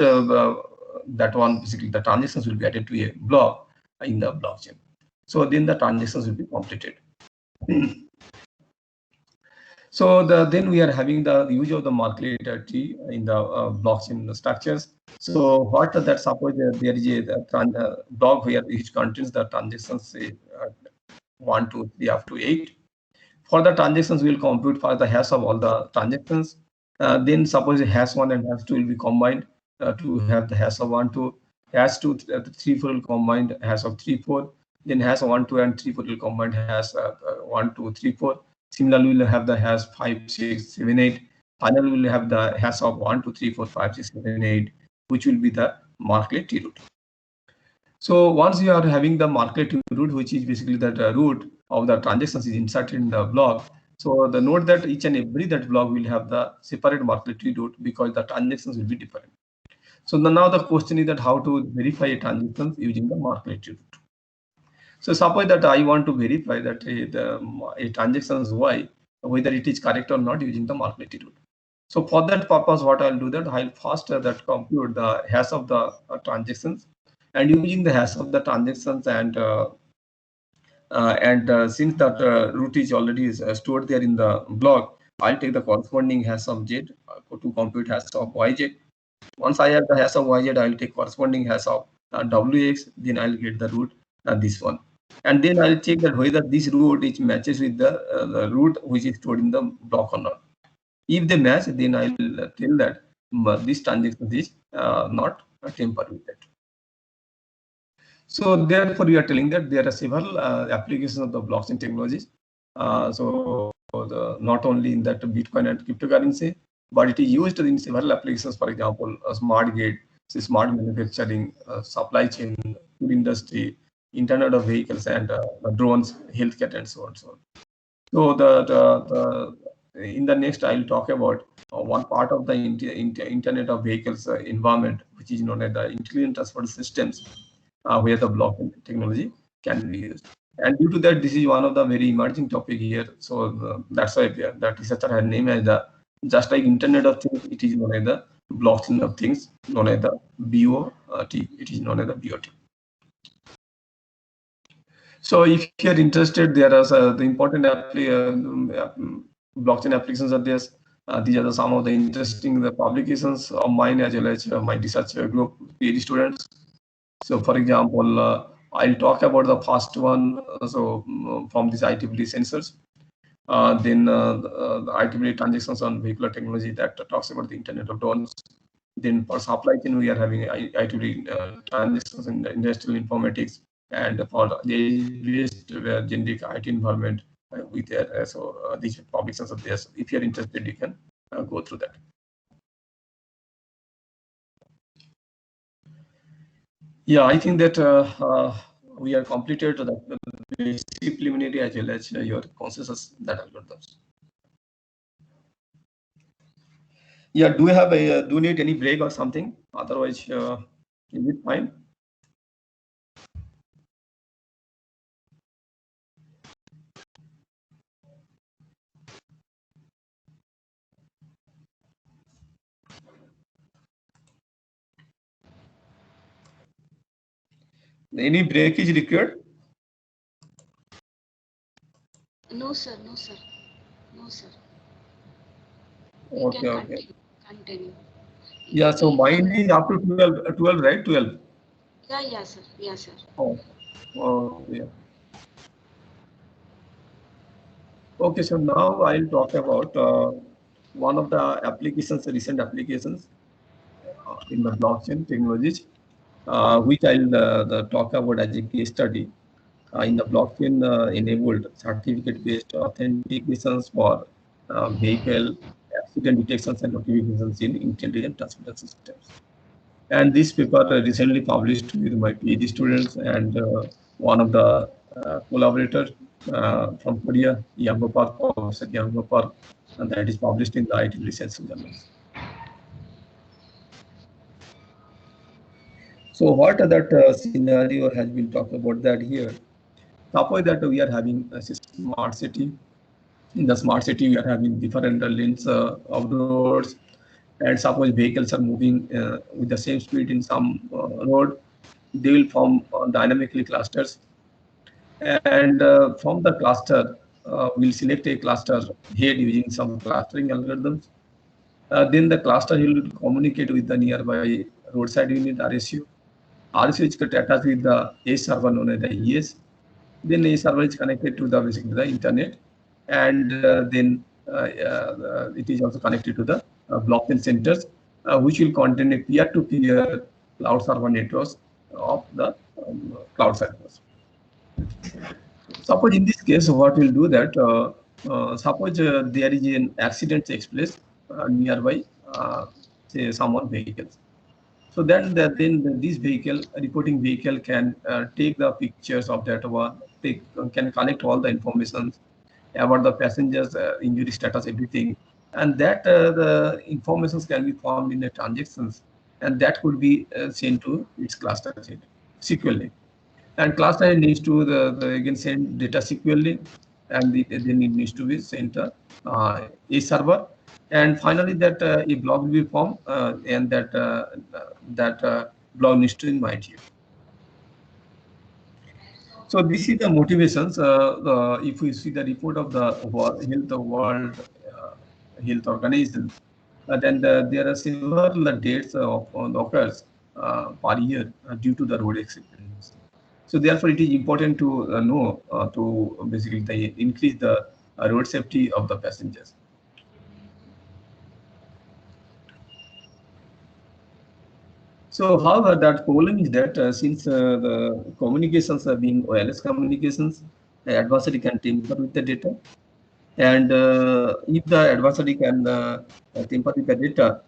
one basically the transactions will be added to a block in the blockchain. So then the transactions will be completed. So then we are having the use of the market tree in the blockchain structures. So what that suppose there is a block where which contains the transactions say 1, 2, 3 up to 8. For the transactions, we will compute for the hash of all the transactions. Then suppose hash 1 and hash 2 will be combined to have the hash of 1, 2. Hash 2, 3, 4 will combine hash of 3, 4. Then hash 1, 2 and 3, 4 will combine hash 1, 2, 3, 4. Similarly, we will have the hash 5, 6, 7, 8. Finally, we will have the hash of 1, 2, 3, 4, 5, 6, 7, 8, which will be the Marklet root. So once you are having the Marklet root, which is basically that root of the transactions is inserted in the block. So the note that each and every that block will have the separate Marklet root because the transactions will be different. So now the question is that how to verify a transaction using the Marklet root. So suppose that I want to verify that a transactions Y, whether it is correct or not using the Marklet root. So for that purpose, what I'll do that I'll first that compute the hash of the transactions, and using the hash of the transactions and since that root is already stored there in the block, I'll take the corresponding hash of Z to compute hash of YZ. Once I have the hash of YZ, I'll take corresponding hash of WX, then I'll get the root this one. And then I'll check that whether this root is matches with the root which is stored in the block or not. If they match, then I will tell that this transaction is not tampered with it. So therefore, we are telling that there are several applications of the blockchain technologies. Not only in that Bitcoin and cryptocurrency, but it is used in several applications. For example, smart grid, smart manufacturing, supply chain, food industry, Internet of Vehicles, and drones, healthcare, and so on. So in the next, I'll talk about one part of the Internet of Vehicles environment, which is known as the intelligent transport systems, where the blockchain technology can be used. And due to that, this is one of the very emerging topic here. So that's why that researcher has named as the just like Internet of Things, it is known as the blockchain of things, known as the BOT. It is known as the BOT. So if you are interested, there are the important blockchain applications are there. These are some of the interesting publications of mine as well as my research group, PhD students. So for example, I'll talk about the first one. From these IEEE sensors, then the IEEE transactions on vehicular technology that talks about the Internet of Drones. Then for supply chain, we are having IEEE transactions in the industrial informatics, and for the generic IT environment with these publications are there. So if you are interested, you can go through that. Yeah, I think that we are completed the basic preliminary as well as your consensus that algorithms. Yeah, do you need any break or something? Otherwise, is it fine? Any break is required? No, sir. No, sir. No, sir. Okay. Continue. Yeah, so mine is up to 12, right? 12. Yeah, sir. Yeah, sir. Oh, yeah. Okay, so now I'll talk about one of the applications, recent applications in the blockchain technologies, which I'll talk about as a case study in the blockchain enabled certificate-based authentications for vehicle accident detections and notifications in intelligent transport systems. And this paper recently published with my PhD students, and one of the collaborators from Korea, Yang Gopal, Professor Yang Gopal, and that is published in the IT Research Journals. So what that scenario has been talked about that here. Suppose that we are having a smart city. In the smart city, we are having different lanes of roads, and suppose vehicles are moving with the same speed in some road, they will form dynamically clusters. And from the cluster, we'll select a cluster head using some clustering algorithms. Then the cluster will communicate with the nearby roadside unit RSU. RSU is attached with the A server known as the ES. Then A server is connected to the basically the internet, and then it is also connected to the blockchain centers, which will contain a peer-to-peer cloud server networks of the cloud servers. Suppose in this case, what we'll do that, suppose there is an accident takes place nearby, say someone vehicles. So then this vehicle, reporting vehicle can take the pictures of that one, can collect all the information about the passengers, injury status, everything. And that the informations can be formed in the transactions, and that could be sent to its cluster securely. And cluster needs to again send data securely, and then it needs to be sent a server, and finally that a block will be formed, and that block needs to invite you. So this is the motivations. If we see the report of the World Health Organization, then there are several deaths of occurs per year due to the road accidents. So therefore, it is important to know to basically increase the road safety of the passengers. So, however, that problem is that since the communications are being wireless communications, the adversary can tamper with the data, and if the adversary can tamper with the data,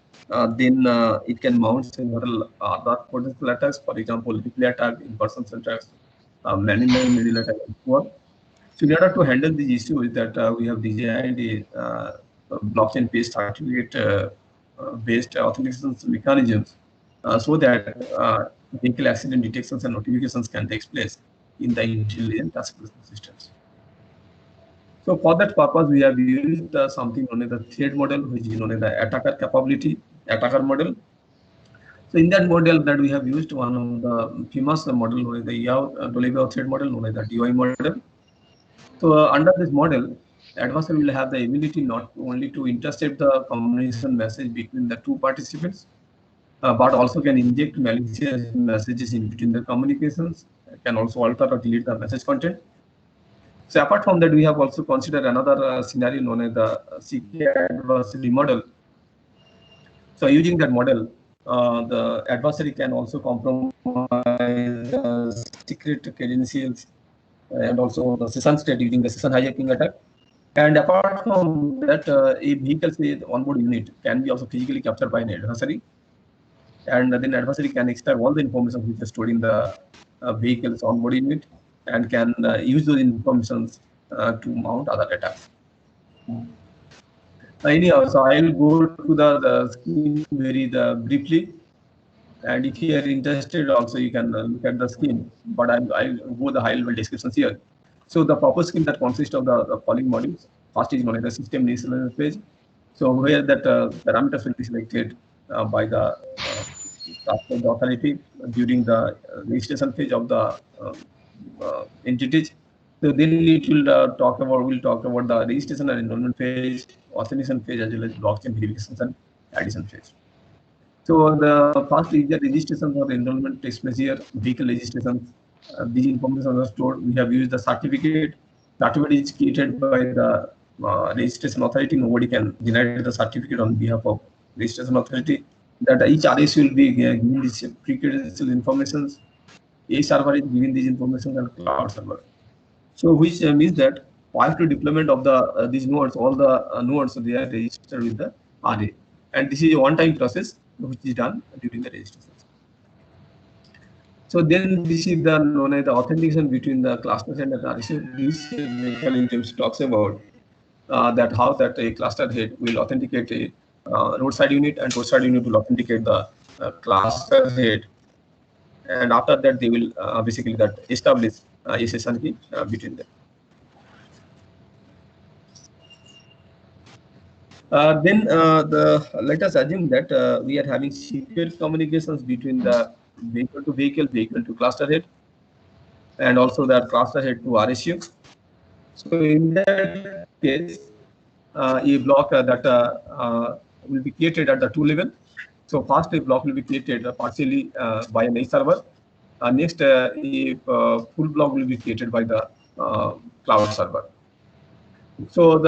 then it can mount several other potential attacks. For example, replay attack, in-person attacks, man-in-man middle attack, and so on. So, in order to handle these issues, that we have designed a blockchain-based certificate-based authentication mechanisms, so that vehicle accident detections and notifications can take place in the intelligent classification systems. So for that purpose, we have used something known as the threat model, which is known as the attacker model. So in that model that we have used one of the famous model known as the Dolabao threat model, known as the DOI model. So under this model, the adversary will have the ability not only to intercept the communication message between the two participants, but also can inject malicious messages in between the communications, can also alter or delete the message content. So apart from that, we have also considered another scenario known as the secret adversary model. So using that model, the adversary can also compromise secret credentials and also the session state using the session hijacking attack. And apart from that, a vehicle say onboard unit can be also physically captured by an adversary, and then adversary can extract all the information which is stored in the vehicle's onboard unit, and can use those informations to mount other attacks. Anyhow, so I will go to the scheme very briefly, and if you are interested, also you can look at the scheme. But I'll go the high-level descriptions here. So the proposed scheme that consists of the following modules. First is known as the system initialization phase. So where that parameters will be selected by the authority during the registration phase of the entities. So then it will we'll talk about the registration and enrollment phase, authentication phase, as well as blockchain verification and addition phase. So the first is the registration for the enrollment takes place here, vehicle registration. These information are stored. We have used the certificate. Certificate is created by the registration authority. Nobody can generate the certificate on behalf of registration authority. That each RS will be given this pre-credential information. A server is giving these information and cloud server. So which means that prior to deployment of the these nodes, all the nodes they are registered with the RA, and this is a one-time process which is done during the registration. So then this is the known as the authentication between the cluster head and RSU. This mechanism talks about that how that a cluster head will authenticate a roadside unit, and roadside unit will authenticate the cluster head, and after that they will basically that establish SSL key between them. Then let us assume that we are having secure communications between the vehicle to vehicle, vehicle to cluster head, and also the cluster head to RSU. So in that case, a block that will be created at the two level. So first a block will be created partially by an edge server. Next, a full block will be created by the cloud server. So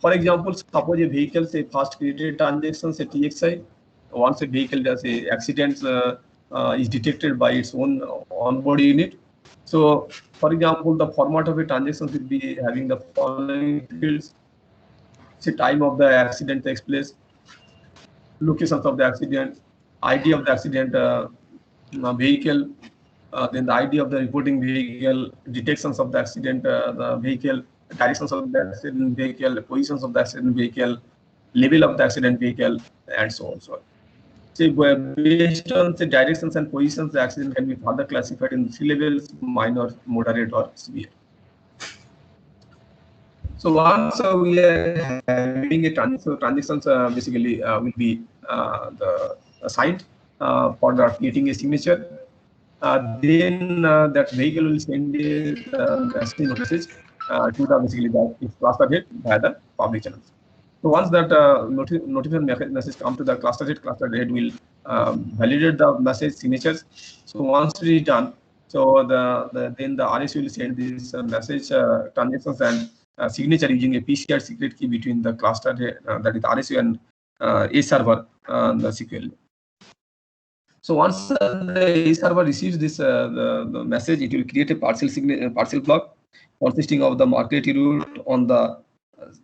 for example, suppose a vehicle say first created transactions at TXI. Once a vehicle does a accident is detected by its own onboard unit. So for example, the format of a transaction will be having the following fields. Say time of the accident takes place, locations of the accident, ID of the accident vehicle, then the ID of the reporting vehicle, detections of the accident the vehicle, directions of the accident vehicle, positions of the accident vehicle, level of the accident vehicle, and so on. So, based on the directions and positions, the accident can be further classified in three levels: minor, moderate, or severe. So once we are having a transaction, transactions basically will be assigned for the creating a signature. Then that vehicle will send the message to the basically the cluster head via the public channels. So once that notification message comes to the cluster head will validate the message signatures. So once it is done, so then the RSU will send this message transactions and signature using a PCR secret key between the cluster that is RSU and a server the SQL. So once the A server receives this the message, it will create a partial block consisting of the market route on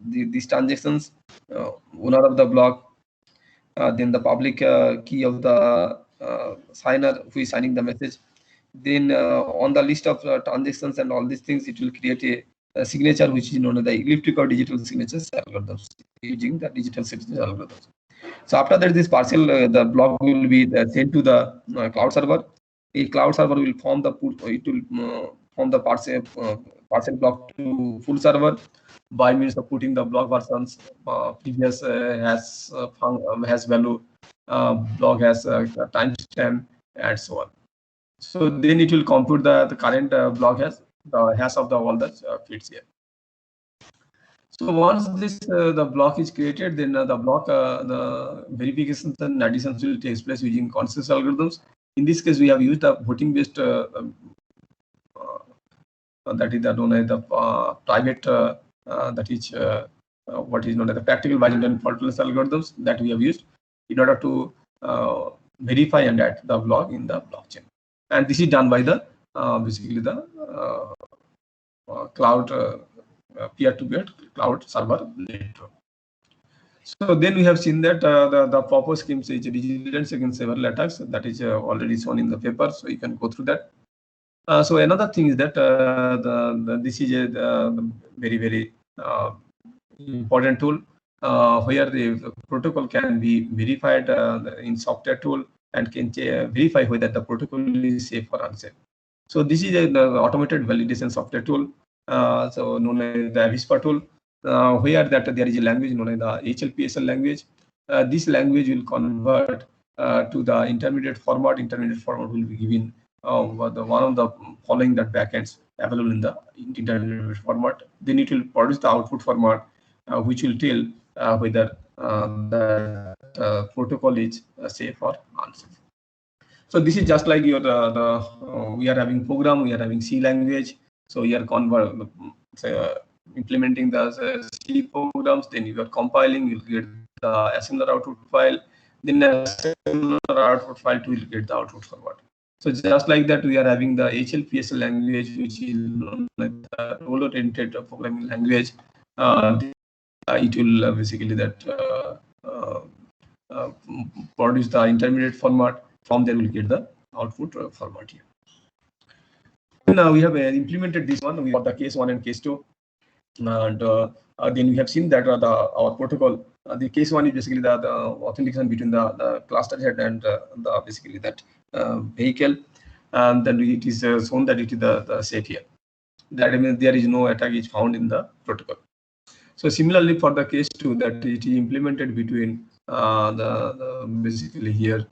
these transactions, owner of the block, then the public key of the signer who is signing the message. Then on the list of transactions and all these things, it will create a signature which is known as the elliptic or digital signatures algorithms using the digital signature algorithms. So after that, this partial the block will be sent to the cloud server. A cloud server will form the form the partial block to full server by means of putting the block versions. Previous has value, block has timestamp, and so on. So then it will compute the current block has the hash of the all the fields here. So once this the block is created, then the block the verifications and additions will take place using consensus algorithms. In this case, we have used a voting based that is known as the private that is what is known as the practical Byzantine faultless algorithms that we have used in order to verify and add the block in the blockchain. And this is done by the basically the cloud peer-to-peer cloud server network. So then we have seen that the proper schemes is resilience against several attacks. That is already shown in the paper, so you can go through that. So another thing is that this is a very important tool where the protocol can be verified in software tool and can verify whether the protocol is safe or unsafe. So this is the automated validation software tool. So known as the Avispa tool, where that there is a language known as the HLPSL language. This language will convert to the intermediate format. Intermediate format will be given one of the following that backends available in the intermediate format. Then it will produce the output format, which will tell whether the protocol is safe or unsafe. So this is just like your we are having program, we are having C language. So you are implementing the C programs, then you are compiling, you'll get the assembler output file, then assembler output file will get the output format. So just like that, we are having the HLPSL language, which is like the role-oriented programming language. It will basically that produce the intermediate format. From there, we'll get the output format here. we have implemented this one. We got the case 1 and case 2, and then we have seen that our protocol, the case 1 is basically the authentication between the cluster head and basically that vehicle, and then it is shown that it is the safe here. That means there is no attack is found in the protocol. So similarly for the case 2, that it is implemented between the basically here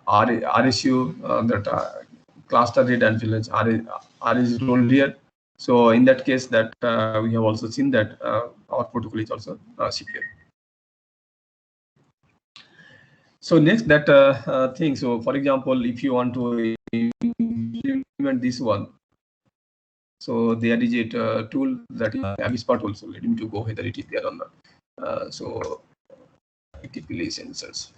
RSU that cluster head and village R is rolled here. So in that case, that we have also seen that our protocol is also secure. So next that thing. So for example, if you want to implement this one, so there is a tool that is Avispa tool. So let me to go whether it is there or not. So typically sensors.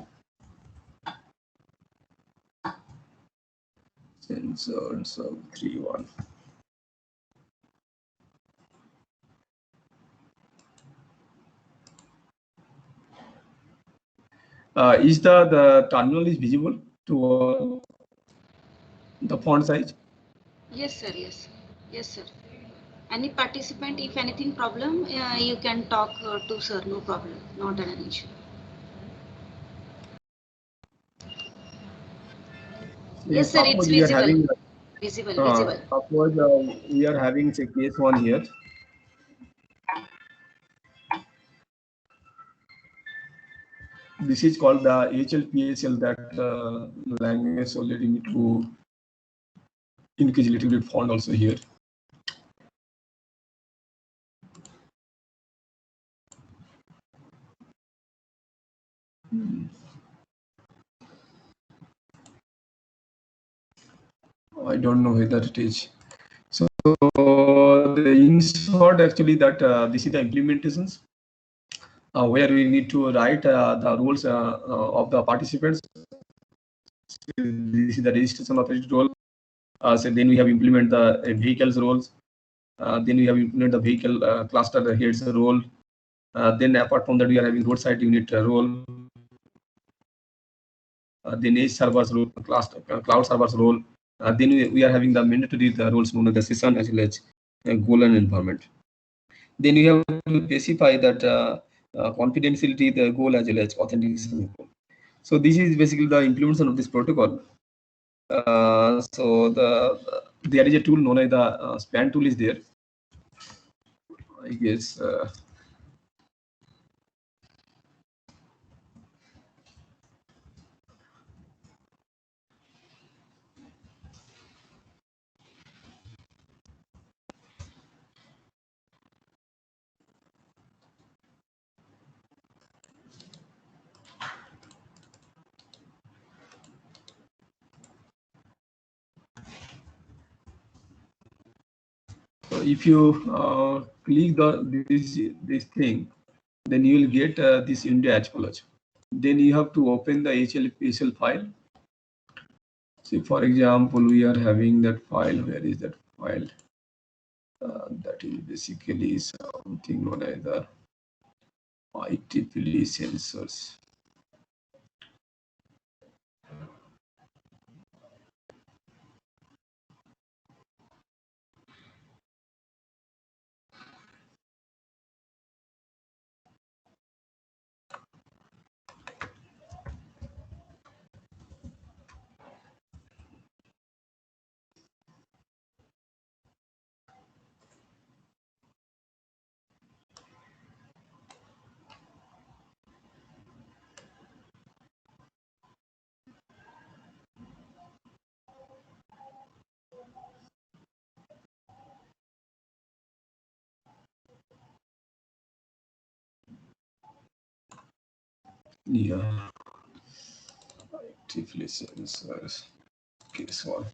Sensors of 3.1. Is the terminal is visible to the font size? Yes, sir. Yes, yes, sir. Any participant, if anything problem, you can talk to sir. No problem. Not an issue. Yes, sir. It's visible. Visible. Suppose we are having say case 1 here. This is called the HLPSL, that language. So let me to increase a little bit font also here. I don't know whether it is. So the insert actually that this is the implementations where we need to write the rules of the participants. This is the registration authority role. So then we have implement the vehicles roles. Then we have implement the vehicle cluster the heads role. Then apart from that, we are having roadside unit role. Then edge servers role, cloud servers role. Then we are having the mandatory roles known as the session as well as goal and environment. Then we have to specify that confidentiality, the goal as well as authentication. So this is basically the implementation of this protocol. So there is a tool known as the span tool is there. I guess. If you click this thing, then you will get this India H-College. Then you have to open the HLPSL file. See, for example, we are having that file. Where is that file? That is basically something known as the IEEE sensors. Yeah, IEEE sensors. Case 1.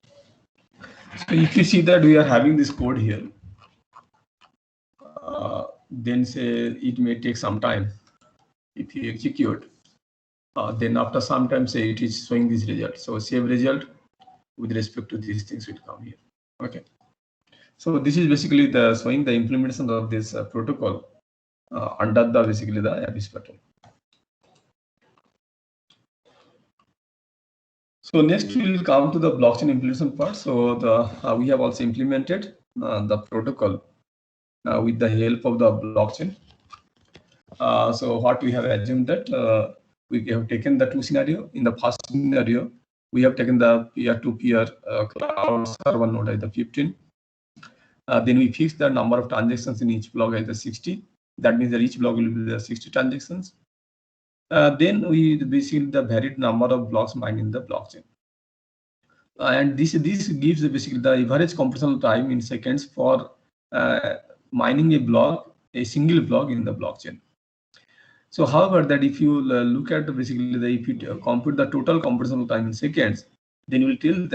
So if you see that we are having this code here, then say it may take some time. If you execute, then after some time say it is showing this result. So save result with respect to these things will come here. Okay. So this is basically the showing the implementation of this protocol under the basically the Avispa tool. So next we will come to the blockchain implementation part. So we have also implemented the protocol with the help of the blockchain. So what we have assumed that we have taken the two scenario. In the first scenario, we have taken the peer-to-peer cloud server node as the 15. Then we fix the number of transactions in each block as the 60. That means that each block will be the 60 transactions. Then we basically the varied number of blocks mined in the blockchain. And this gives basically the average computational time in seconds for mining a single block in the blockchain. So however, that if you look at basically if you compute the total computational time in seconds, then you will take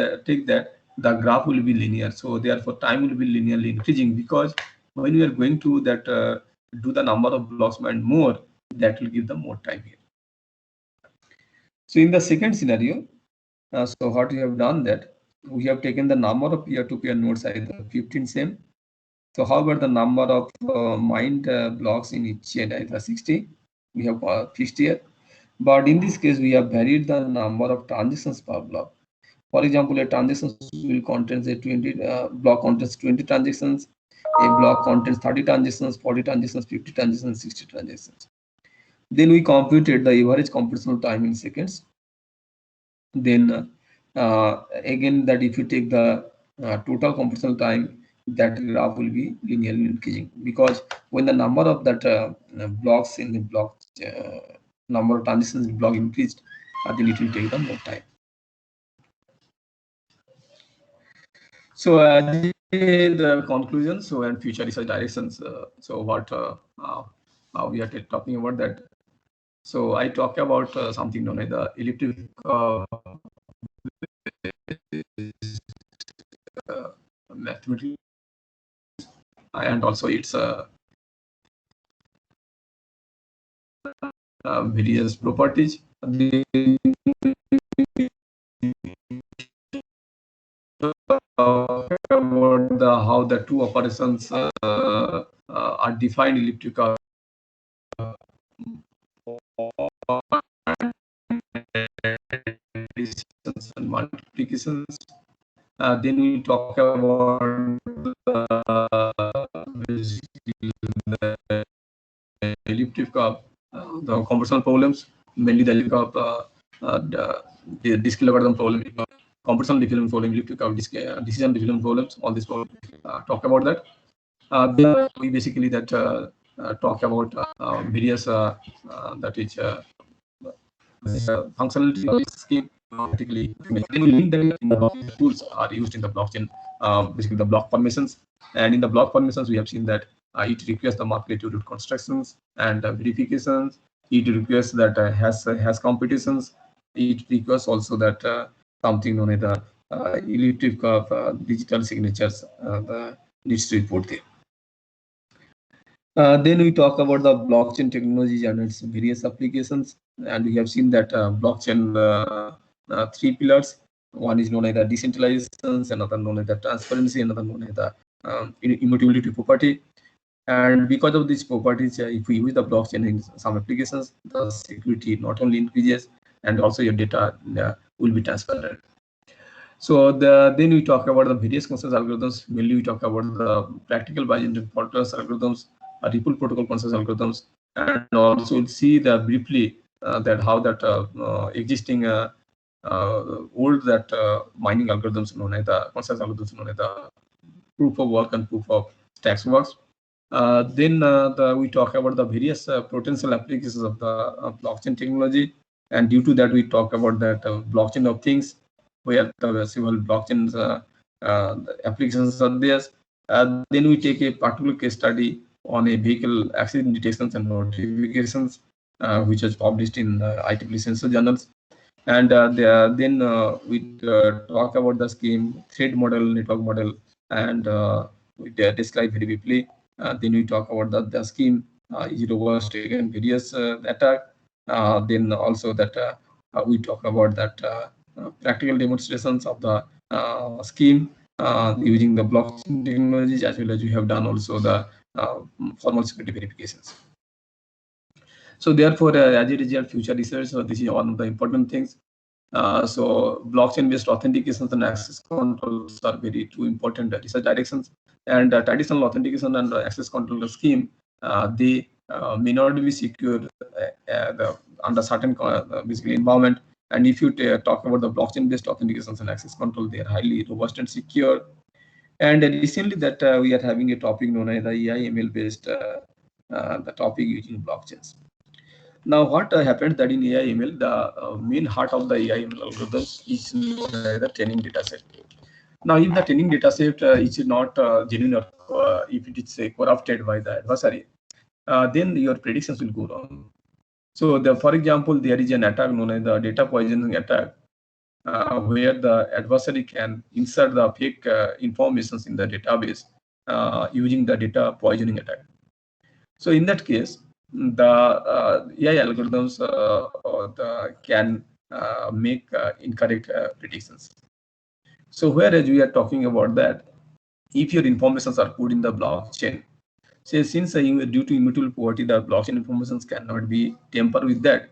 that the graph will be linear. So therefore time will be linearly increasing, because when we are going to that do the number of blocks mined more, that will give the more time here. So in the second scenario, so what we have done that we have taken the number of peer-to-peer nodes as the 15 same. So however, the number of mined blocks in each chain is the 60. We have fixed here. But in this case, we have varied the number of transactions per block. For example, a transaction will contain a 20 block contains 20 transactions, a block contains 30 transactions, 40 transactions, 50 transactions, 60 transactions. Then we computed the average computational time in seconds. Then again, that if you take the total computational time, that graph will be linearly increasing, because when the number of that blocks in the block number of transactions in the block increased, then it will take the more time. So the conclusion, so and future research directions. So what we are talking about that. So I talk about something known as the elliptic mathematical, and also its various properties. About how the two operations are defined elliptical and multiplications. Then we talk about the elliptic curve, the computational problems, mainly the elliptic curve, the discrete logarithm problem, computational diffusion problem, elliptic curve, decision diffusion problems. All these problems talk about that. Then we basically that talk about various that is functionality of the scheme. Particularly, the tools are used in the blockchain, basically the block permissions. And in the block permissions, we have seen that it requires the market-to-root constructions and verifications. It requires that has competitions. It requires also that something known as the elliptic curve digital signatures needs to be put there. Then we talk about the blockchain technology and its various applications, and we have seen that blockchain three pillars. One is known as the decentralization, another known as the transparency, another known as the immutability property. And because of these properties, if we use the blockchain in some applications, the security not only increases, and also your data will be transparent. So then we talk about the various consensus algorithms. Mainly we talk about the practical Byzantine fault algorithms, Ripple protocol consensus algorithms, and also we'll see the briefly that how that existing old that mining algorithms known as the consensus algorithms known as the proof of work and proof of stacks works. Then we talk about the various potential applications of the blockchain technology, and due to that we talk about that blockchain of things, where the several blockchains applications are there. Then we take a particular case study on a vehicle accident detections and notifications, which was published in IEEE Sensor journals. And then we talk about the scheme, thread model, network model, and we describe very briefly. Then we talk about the scheme, is robust against various attack. Then also that we talk about that practical demonstrations of the scheme using the blockchain technologies, as well as we have done also the formal security verifications. So therefore, as a result, future research, this is one of the important things. So blockchain-based authentications and access controls are very two important research directions. And traditional authentication and access control scheme, they may not be secure under certain basically environment. And if you talk about the blockchain-based authentications and access control, they are highly robust and secure. And recently that we are having a topic known as the AI/ML-based the topic using blockchains. Now, what happened that in AI/ML, the main heart of the AI/ML algorithms is known as the training data set. Now, if the training data set is not genuine or if it is corrupted by the adversary, then your predictions will go wrong. So, for example, there is an attack known as the data poisoning attack, where the adversary can insert the fake informations in the database using the data poisoning attack. So, in that case, the AI algorithms can make incorrect predictions. So, whereas we are talking about that, if your informations are put in the blockchain, say since due to immutable property, the blockchain informations cannot be tampered with that.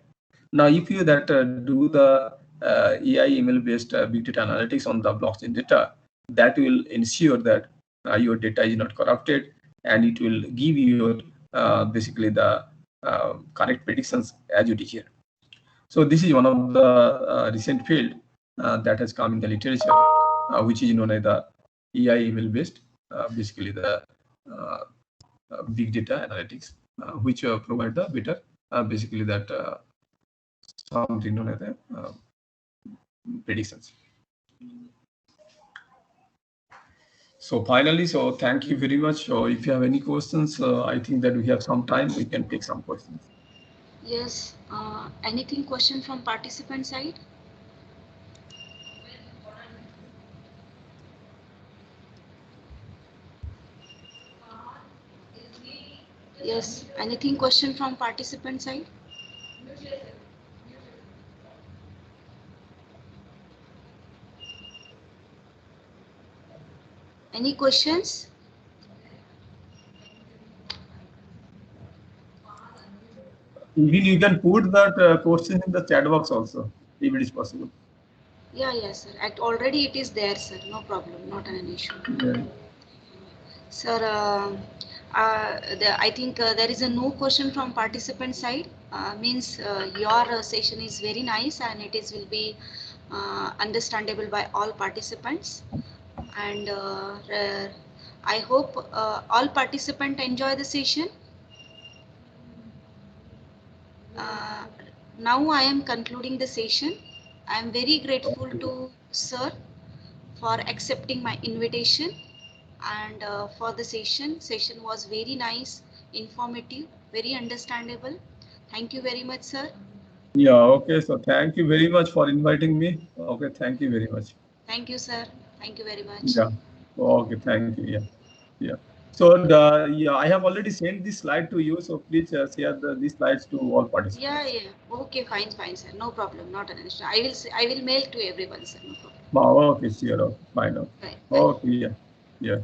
Now, if you that do the AI/ML based big data analytics on the blockchain data, that will ensure that your data is not corrupted, and it will give you basically the correct predictions as you did here. So this is one of the recent field that has come in the literature, which is known as the AI/ML based, basically the big data analytics, which provide the better, basically that something known as the predictions. So finally, so thank you very much. So if you have any questions, I think that we have some time, we can take some questions. Yes. Anything question from participant side? Yes. Anything question from participant side? Any questions? Even you can put that question in the chat box also, if it is possible. Yeah, yes, sir. Already it is there, sir. No problem. Not an issue. Yeah. Sir, I think there is a no question from participant side. Means your session is very nice and it is will be understandable by all participants. And I hope all participants enjoy the session. Now I am concluding the session. I am very grateful to sir for accepting my invitation and for the session. Session was very nice, informative, very understandable. Thank you very much, sir. Yeah, okay. So thank you very much for inviting me. Okay, thank you very much. Thank you, sir. Thank you very much. Yeah. Okay, thank you. Yeah. Yeah. So yeah, I have already sent this slide to you. So please share these slides to all participants. Yeah, yeah. Okay, fine, sir. No problem. Not an issue. I will mail to everyone, sir. No problem. Oh, okay, sure. Okay, fine. Okay. Bye. Bye. Okay, yeah. Yeah.